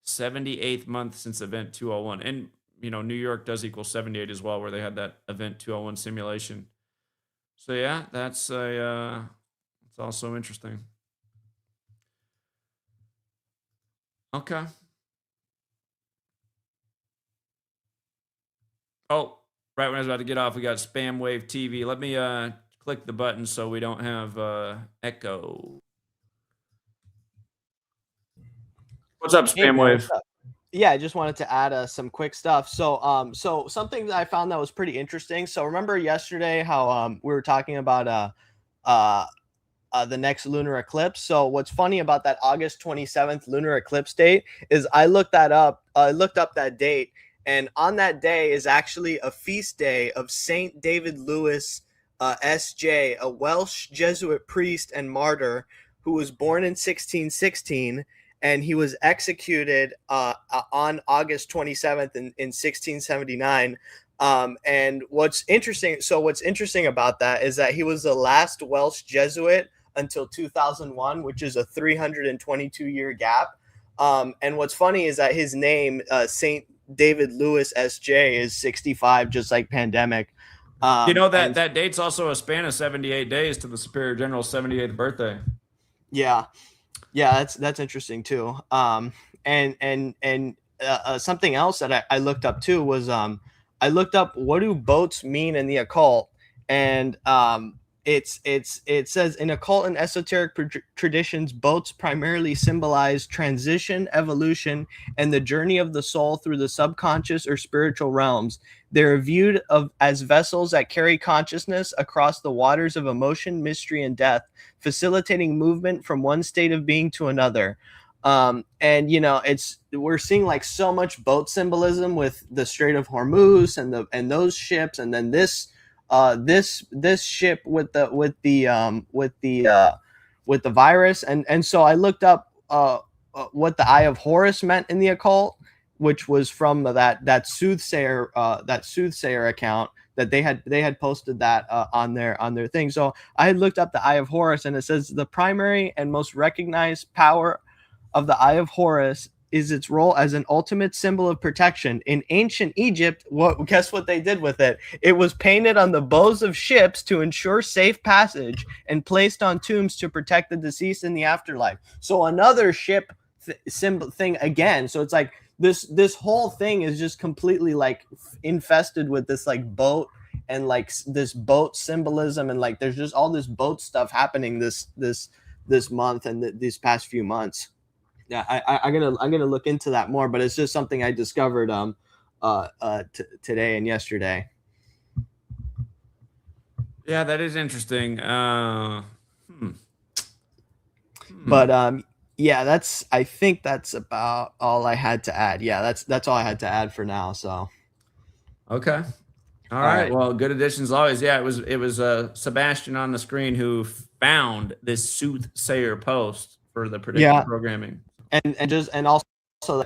78th month since event 201. And, New York does equal 78 as well, where they had that event 201 simulation. So yeah, that's it's also interesting. Okay. Oh, right when I was about to get off, we got Spam Wave TV. Let me click the button so we don't have echo. What's up, Spam Wave? Yeah, I just wanted to add some quick stuff. So, so something that I found that was pretty interesting. So remember yesterday how we were talking about the next lunar eclipse. So what's funny about that August 27th lunar eclipse date is I looked that up. I looked up that date, and on that day is actually a feast day of Saint David Lewis, S.J., a Welsh Jesuit priest and martyr who was born in 1616. And he was executed on August 27th in 1679. And what's interesting about that is that he was the last Welsh Jesuit until 2001, which is a 322-year gap. And what's funny is that his name, Saint David Lewis S.J., is 65, just like Pandemic. That date's also a span of 78 days to the Superior General's 78th birthday. Yeah. Yeah, that's interesting too. And something else that I looked up too was I looked up what do boats mean in the occult, and it says in occult and esoteric traditions, boats primarily symbolize transition, evolution, and the journey of the soul through the subconscious or spiritual realms. They're viewed as vessels that carry consciousness across the waters of emotion, mystery, and death, facilitating movement from one state of being to another. And we're seeing like so much boat symbolism with the Strait of Hormuz and those ships, and then this this ship with the virus, and so I looked up what the Eye of Horus meant in the occult, which was from that soothsayer account that they had posted that on their thing. So I had looked up the Eye of Horus, and it says the primary and most recognized power of the Eye of Horus is its role as an ultimate symbol of protection. In ancient Egypt, guess what they did with it? It was painted on the bows of ships to ensure safe passage and placed on tombs to protect the deceased in the afterlife. So another ship symbol thing again. So it's like this whole thing is just completely like infested with this like boat and like this boat symbolism, and like there's just all this boat stuff happening this month and these past few months. Yeah, I'm gonna look into that more, but it's just something I discovered today and yesterday. Yeah, that is interesting. But yeah, I think that's about all I had to add. Yeah, that's all I had to add for now. So okay. All right. Well, good additions always. Yeah, it was Sebastian on the screen who found this soothsayer post for the predictive programming. And also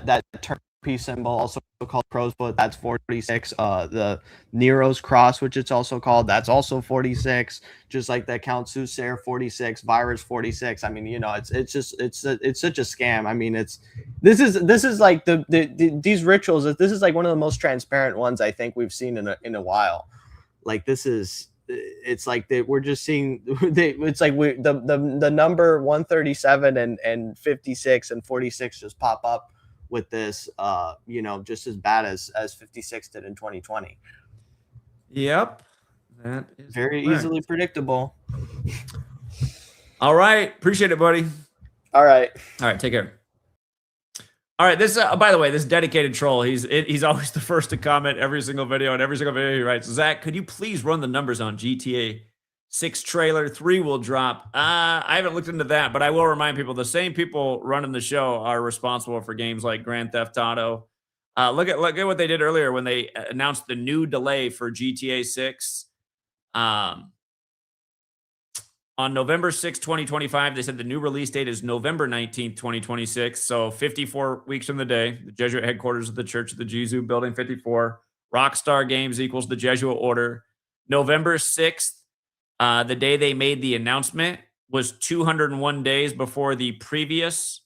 that term piece symbol, also called crowsfoot, that's 46. The Nero's cross, which it's also called, that's also 46. Just like the Count Soothsayer 46, virus 46. I mean, you know, it's such a scam. I mean, this is like these rituals. This is like one of the most transparent ones I think we've seen in a while. Like it's like we're just seeing it's like the number 137 and 56 and 46 just pop up with this, you know, just as bad as 56 did in 2020. Yep, that is very easily predictable. All right, appreciate it, buddy. All right, take care. All right, this by the way, this dedicated troll, he's always the first to comment every single video, and every single video he writes, Zach, could you please run the numbers on GTA 6 trailer? 3 will drop. I haven't looked into that, but I will remind people, the same people running the show are responsible for games like Grand Theft Auto. Look at what they did earlier when they announced the new delay for GTA 6. On November 6, 2025, they said the new release date is November 19th, 2026. So 54 weeks from the day. The Jesuit headquarters of the Church of the Jesuit, Building 54. Rockstar Games equals the Jesuit Order. November 6th, the day they made the announcement, was 201 days before the previous.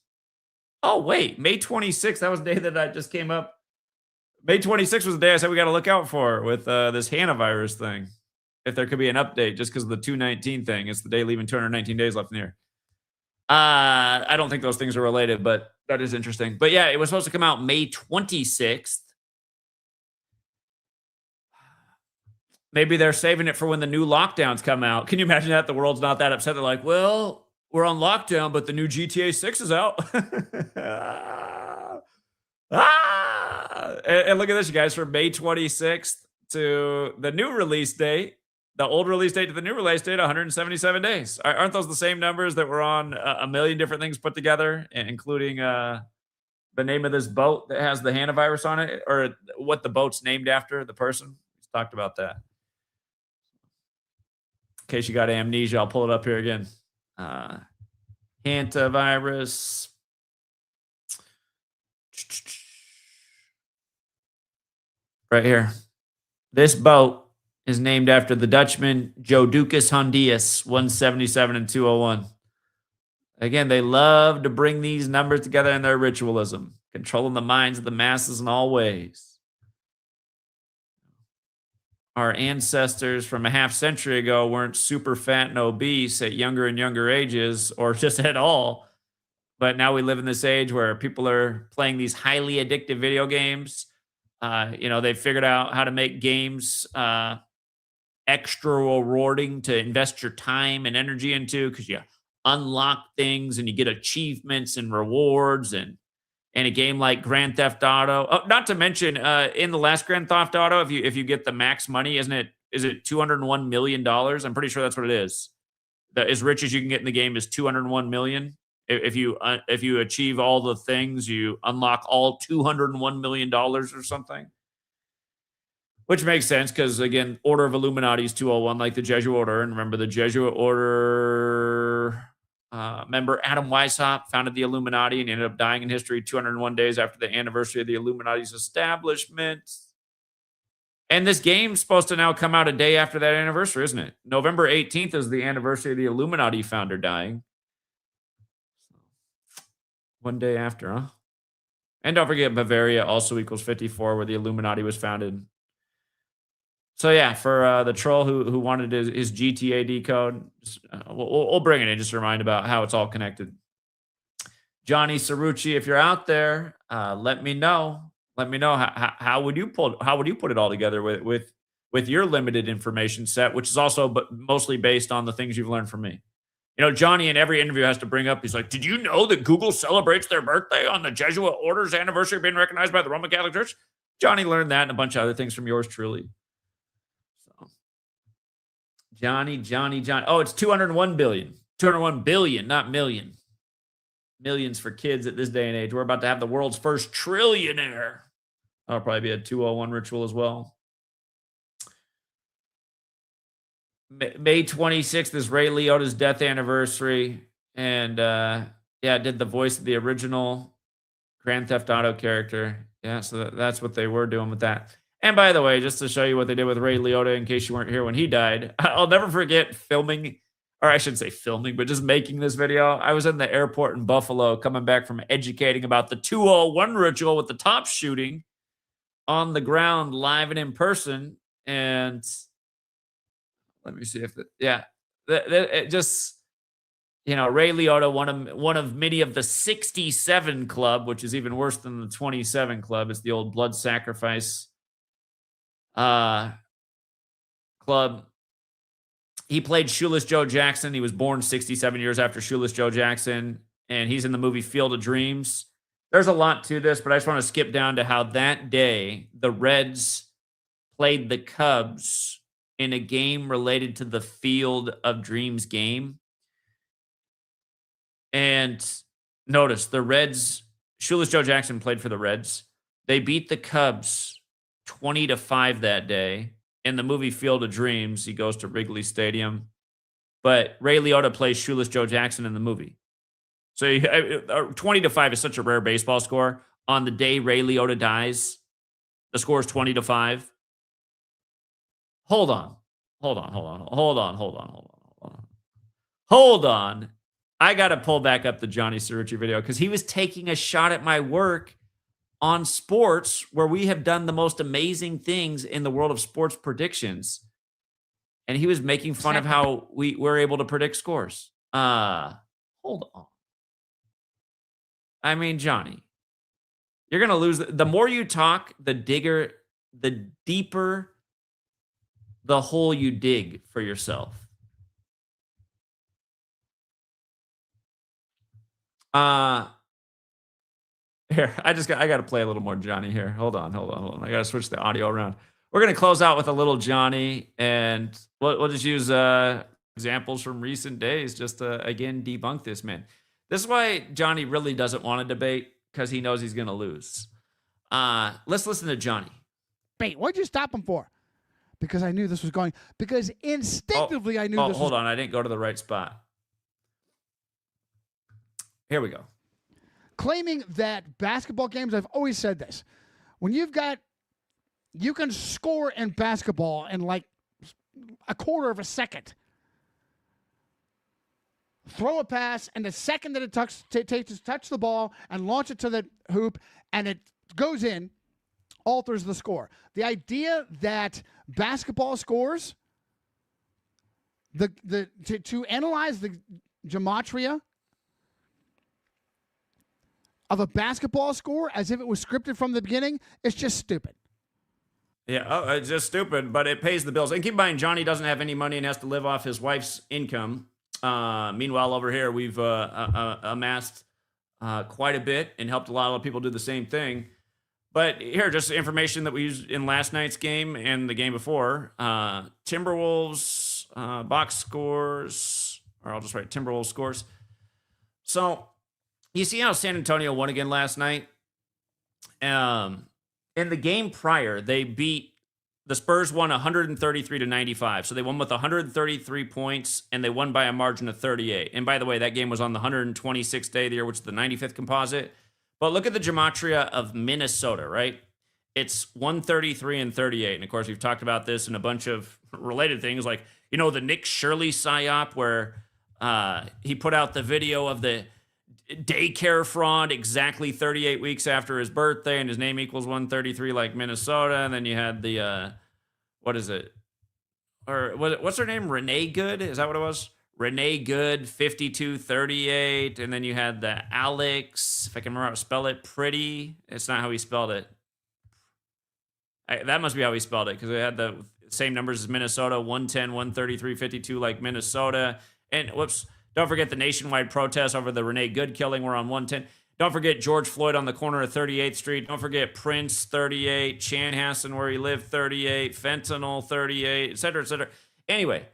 Oh, wait. May 26th. That was the day that I just came up. May 26th was the day I said we got to look out for with this Hantavirus thing. If there could be an update, just because of the 219 thing. It's the day leaving 219 days left in the year. I don't think those things are related, but that is interesting. But yeah, it was supposed to come out May 26th. Maybe they're saving it for when the new lockdowns come out. Can you imagine that? The world's not that upset. They're like, well, we're on lockdown, but the new GTA 6 is out. And look at this, you guys. From May 26th to the new release date, the old release date to the new release date, 177 days. Aren't those the same numbers that were on a million different things put together, including the name of this boat that has the Hantavirus on it, or what the boat's named after, the person? We talked about that. In case you got amnesia, I'll pull it up here again. Hantavirus. Right here. This boat is named after the Dutchman Jodocus Hondius, 177 and 201. Again, they love to bring these numbers together in their ritualism, controlling the minds of the masses in all ways. Our ancestors from a half century ago weren't super fat and obese at younger and younger ages, or just at all. But now we live in this age where people are playing these highly addictive video games. You know, they've figured out how to make games extra rewarding to invest your time and energy into, because you unlock things and you get achievements and rewards. And a game like Grand Theft Auto, not to mention in the last Grand Theft Auto, if you get the max money, is it $201 million? I'm pretty sure that's what it is. As rich as you can get in the game is $201 million. If you achieve all the things, you unlock all $201 million or something. Which makes sense because, again, Order of Illuminati is 201, like the Jesuit Order. And remember, the Jesuit Order member Adam Weishaupt founded the Illuminati and ended up dying in history 201 days after the anniversary of the Illuminati's establishment. And this game's supposed to now come out a day after that anniversary, isn't it? November 18th is the anniversary of the Illuminati founder dying. One day after, huh? And don't forget, Bavaria also equals 54, where the Illuminati was founded. So yeah, for the troll who wanted his GTA decode, we'll bring it in just to remind about how it's all connected. Johnny Seruchi, if you're out there, let me know. Let me know how would you put it all together with your limited information set, which is also but mostly based on the things you've learned from me. You know, Johnny in every interview has to bring up, he's like, did you know that Google celebrates their birthday on the Jesuit Order's anniversary of being recognized by the Roman Catholic Church? Johnny learned that and a bunch of other things from yours truly. So, Johnny. Oh, it's 201 billion. 201 billion, not million. Millions for kids at this day and age. We're about to have the world's first trillionaire. That'll probably be a 201 ritual as well. May 26th is Ray Liotta's death anniversary. And did the voice of the original Grand Theft Auto character. Yeah, so that's what they were doing with that. And by the way, just to show you what they did with Ray Liotta, in case you weren't here when he died, I'll never forget filming, or I shouldn't say filming, but just making this video. I was in the airport in Buffalo coming back from educating about the 201 ritual with the top shooting on the ground, live and in person. And let me see if it just, Ray Liotta, one of many of the 67 club, which is even worse than the 27 club. It's the old blood sacrifice club. He played Shoeless Joe Jackson. He was born 67 years after Shoeless Joe Jackson, and he's in the movie Field of Dreams. There's a lot to this, but I just want to skip down to how that day the Reds played the Cubs in a game related to the Field of Dreams game. And notice the Reds, Shoeless Joe Jackson played for the Reds. They beat the Cubs 20-5 that day. In the movie Field of Dreams, he goes to Wrigley Stadium. But Ray Liotta plays Shoeless Joe Jackson in the movie. So 20-5 is such a rare baseball score. On the day Ray Liotta dies, the score is 20-5. Hold on. I got to pull back up the Johnny Seruchi video because he was taking a shot at my work on sports, where we have done the most amazing things in the world of sports predictions. And he was making fun of how we were able to predict scores. Hold on. I mean, Johnny, you're going to lose. The more you talk, the deeper the hole you dig for yourself. Here, I got to play a little more Johnny here. Hold on. I got to switch the audio around. We're going to close out with a little Johnny, and we'll just use examples from recent days just to, again, debunk this man. This is why Johnny really doesn't want to debate, because he knows he's going to lose. Let's listen to Johnny. Wait, what'd you stop him for? Because I knew this was going. Because instinctively I knew this was. Hold on. I didn't go to the right spot. Here we go. Claiming that basketball games, I've always said this. When you can score in basketball in like a quarter of a second. Throw a pass, and the second that it touch the ball and launch it to the hoop, and it goes in, alters the score. The idea that basketball scores, to analyze the gematria of a basketball score as if it was scripted from the beginning, is just stupid. Yeah, it's just stupid, but it pays the bills. And keep in mind, Johnny doesn't have any money and has to live off his wife's income. Meanwhile, over here, we've amassed quite a bit and helped a lot of people do the same thing. But here, just information that we used in last night's game and the game before. Timberwolves box scores, or I'll just write Timberwolves scores. So you see how San Antonio won again last night? In the game prior, they beat the Spurs won 133 to 95. So they won with 133 points, and they won by a margin of 38. And by the way, that game was on the 126th day of the year, which is the 95th composite. But look at the gematria of Minnesota, right? It's 133 and 38. And of course, we've talked about this in a bunch of related things, like, you know, the Nick Shirley psyop where he put out the video of the daycare fraud exactly 38 weeks after his birthday, and his name equals 133 like Minnesota. And then you had the what is it, or what's her name, Renee Good, is that what it was? Renee Good 5238. And then you had the Alex, if I can remember how to spell it, Pretty, it's not how he spelled it. That must be how he spelled it, because it had the same numbers as Minnesota, 110 133 52 like Minnesota. And whoops, don't forget the nationwide protests over the Renee Good killing. We're on 110. Don't forget George Floyd on the corner of 38th Street. Don't forget Prince 38, Chanhassen where he lived 38, fentanyl 38, et cetera, et cetera. Anyway,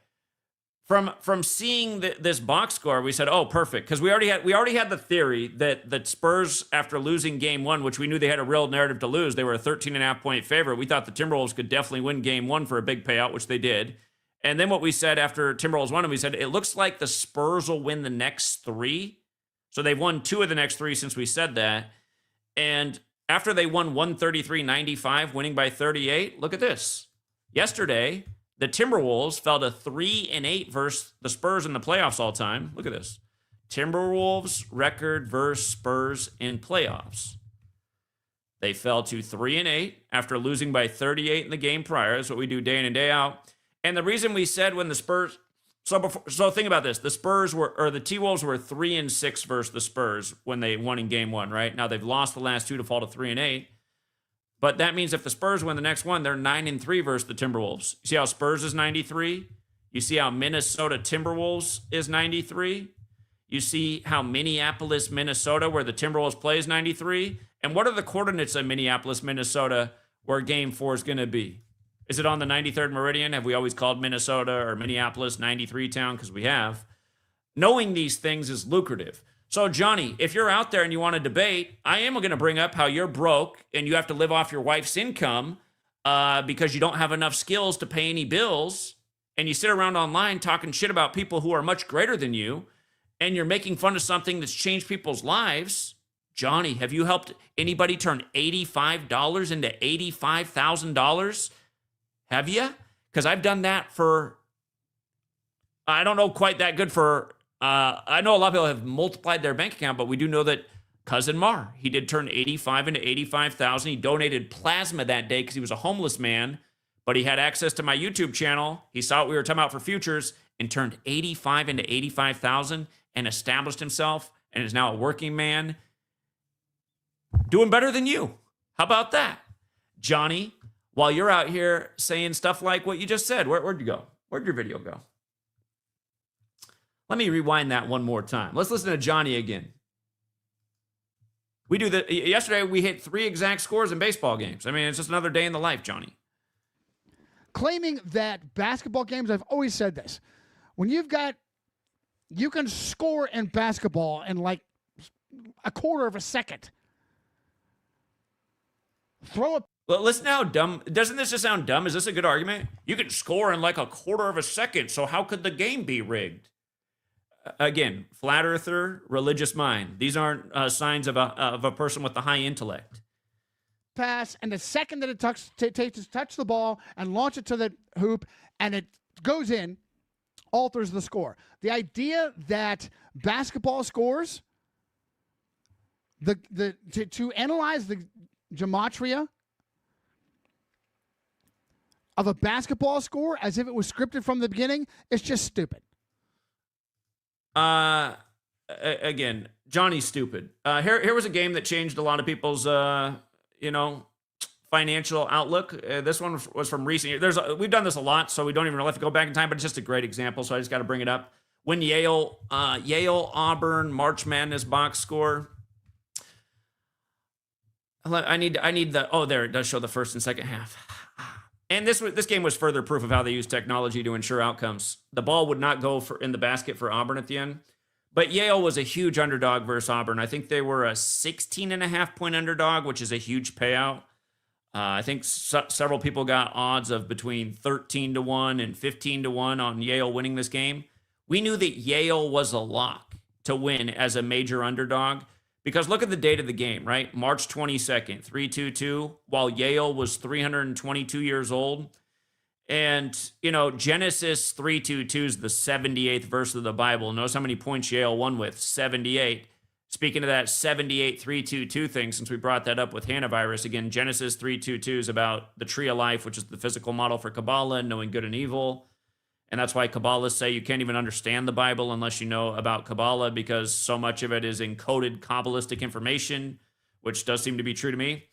from seeing this box score, we said, oh, perfect, because we already had the theory that the Spurs, after losing game one, which we knew they had a real narrative to lose, they were a 13.5-point favorite. We thought the Timberwolves could definitely win game one for a big payout, which they did. And then what we said after Timberwolves won, we said, it looks like the Spurs will win the next three. So they've won two of the next three since we said that. And after they won 133-95, winning by 38, look at this. Yesterday, the Timberwolves fell to 3-8 versus the Spurs in the playoffs all time. Look at this. Timberwolves record versus Spurs in playoffs. They fell to 3-8 after losing by 38 in the game prior. That's what we do day in and day out. And the reason we said when the Spurs, so think about this: the Spurs were, or the T-Wolves were 3-6 versus the Spurs when they won in game one, right? Now they've lost the last two to fall to 3-8. But that means if the Spurs win the next one, they're 9-3 versus the Timberwolves. You see how Spurs is 93? You see how Minnesota Timberwolves is 93? You see how Minneapolis, Minnesota, where the Timberwolves play, is 93? And what are the coordinates of Minneapolis, Minnesota, where game 4 is going to be? Is it on the 93rd meridian? Have we always called Minnesota or Minneapolis 93 town? Because we have. Knowing these things is lucrative. So, Johnny, if you're out there and you want to debate, I am going to bring up how you're broke and you have to live off your wife's income because you don't have enough skills to pay any bills, and you sit around online talking shit about people who are much greater than you, and you're making fun of something that's changed people's lives. Johnny, have you helped anybody turn $85 into $85,000? Have you? Because I've done that for, I don't know quite that good for, I know a lot of people have multiplied their bank account, but we do know that Cousin Mar, he did turn 85 into 85,000. He donated plasma that day because he was a homeless man, but he had access to my YouTube channel. He saw what we were talking about for futures and turned 85 into 85,000 and established himself and is now a working man doing better than you. How about that? Johnny, while you're out here saying stuff like what you just said, where'd you go? Where'd your video go? Let me rewind that one more time. Let's listen to Johnny again. Yesterday we hit 3 exact scores in baseball games. I mean, it's just another day in the life, Johnny. Claiming that basketball games, I've always said this. When you can score in basketball in like a quarter of a second. Well, listen how dumb. Doesn't this just sound dumb? Is this a good argument? You can score in like a quarter of a second, so how could the game be rigged? Again, flat earther, religious mind. These aren't signs of a person with a high intellect. Pass, and the second that it touch the ball and launch it to the hoop, and it goes in, alters the score. The idea that basketball scores, to analyze the gematria of a basketball score as if it was scripted from the beginning is just stupid. Again, Johnny's stupid. Here was a game that changed a lot of people's, financial outlook. This one was from recent years. We've done this a lot, so we don't even really have to go back in time, but it's just a great example, so I just got to bring it up. When Yale, Auburn, March Madness box score. I need there it does show the first and second half. And this game was further proof of how they use technology to ensure outcomes. The ball would not go in the basket for Auburn at the end. But Yale was a huge underdog versus Auburn. I think they were a 16.5-point underdog, which is a huge payout. I think several people got odds of between 13 to 1 and 15 to 1 on Yale winning this game. We knew that Yale was a lock to win as a major underdog because look at the date of the game, right? March 22nd, 322, while Yale was 322 years old. And, Genesis 322 is the 78th verse of the Bible. Notice how many points Yale won with, 78. Speaking of that 78-322 thing, since we brought that up with Hantavirus, again, Genesis 322 is about the tree of life, which is the physical model for Kabbalah, knowing good and evil. And that's why Kabbalists say you can't even understand the Bible unless you know about Kabbalah, because so much of it is encoded Kabbalistic information, which does seem to be true to me.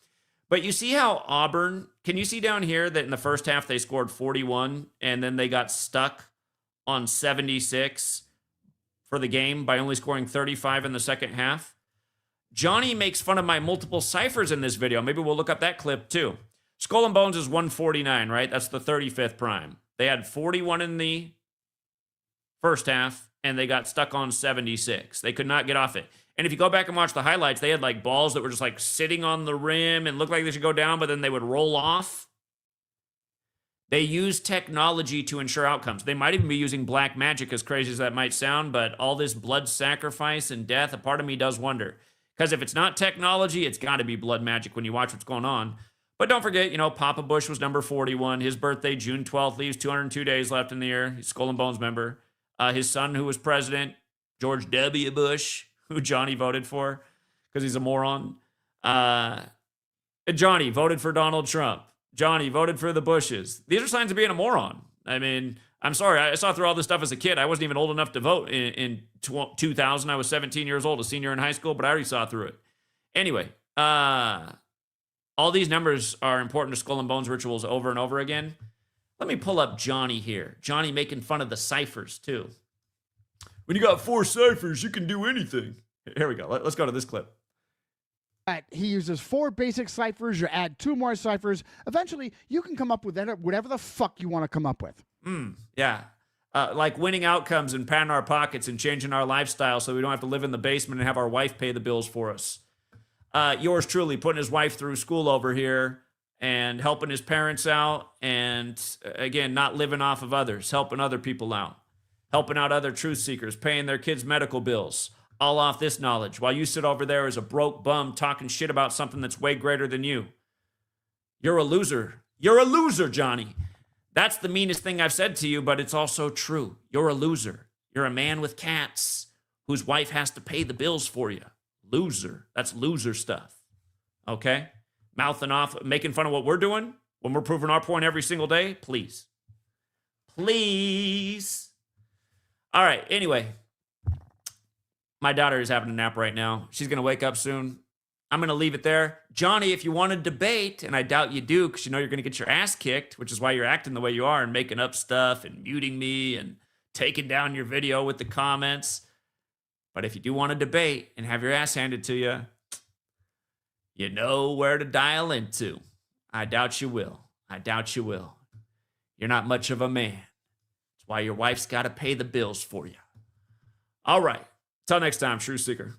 But you see how Auburn, can you see down here that in the first half they scored 41 and then they got stuck on 76 for the game by only scoring 35 in the second half? Johnny makes fun of my multiple ciphers in this video. Maybe we'll look up that clip too. Skull and Bones is 149, right? That's the 35th prime. They had 41 in the first half, and they got stuck on 76. They could not get off it. And if you go back and watch the highlights, they had like balls that were just like sitting on the rim and looked like they should go down, but then they would roll off. They use technology to ensure outcomes. They might even be using black magic, as crazy as that might sound, but all this blood sacrifice and death, a part of me does wonder. Because if it's not technology, it's got to be blood magic when you watch what's going on. But don't forget, Papa Bush was number 41. His birthday, June 12th, leaves 202 days left in the year. He's Skull and Bones member. His son, who was president, George W. Bush, who Johnny voted for because he's a moron. Johnny voted for Donald Trump. Johnny voted for the Bushes. These are signs of being a moron. I mean, I'm sorry. I saw through all this stuff as a kid. I wasn't even old enough to vote in 2000. I was 17 years old, a senior in high school, but I already saw through it. Anyway, all these numbers are important to Skull and Bones rituals over and over again. Let me pull up Johnny here. Johnny making fun of the ciphers, too. When you got 4 ciphers, you can do anything. Here we go. Let's go to this clip. He uses 4 basic ciphers. You add 2 more ciphers. Eventually, you can come up with whatever the fuck you want to come up with. Yeah. Like winning outcomes and patting our pockets and changing our lifestyle so we don't have to live in the basement and have our wife pay the bills for us. Yours truly, putting his wife through school over here and helping his parents out and, again, not living off of others, helping other people out, helping out other truth seekers, paying their kids' medical bills, all off this knowledge, while you sit over there as a broke bum talking shit about something that's way greater than you. You're a loser. You're a loser, Johnny. That's the meanest thing I've said to you, but it's also true. You're a loser. You're a man with cats whose wife has to pay the bills for you. Loser. That's loser stuff. Okay? Mouthing off, making fun of what we're doing when we're proving our point every single day. Please. Please. All right. Anyway, my daughter is having a nap right now. She's going to wake up soon. I'm going to leave it there. Johnny, if you want to debate, and I doubt you do because you know you're going to get your ass kicked, which is why you're acting the way you are and making up stuff and muting me and taking down your video with the comments. But if you do want to debate and have your ass handed to you, you know where to dial into. I doubt you will. I doubt you will. You're not much of a man. That's why your wife's got to pay the bills for you. All right. Till next time, True Seeker.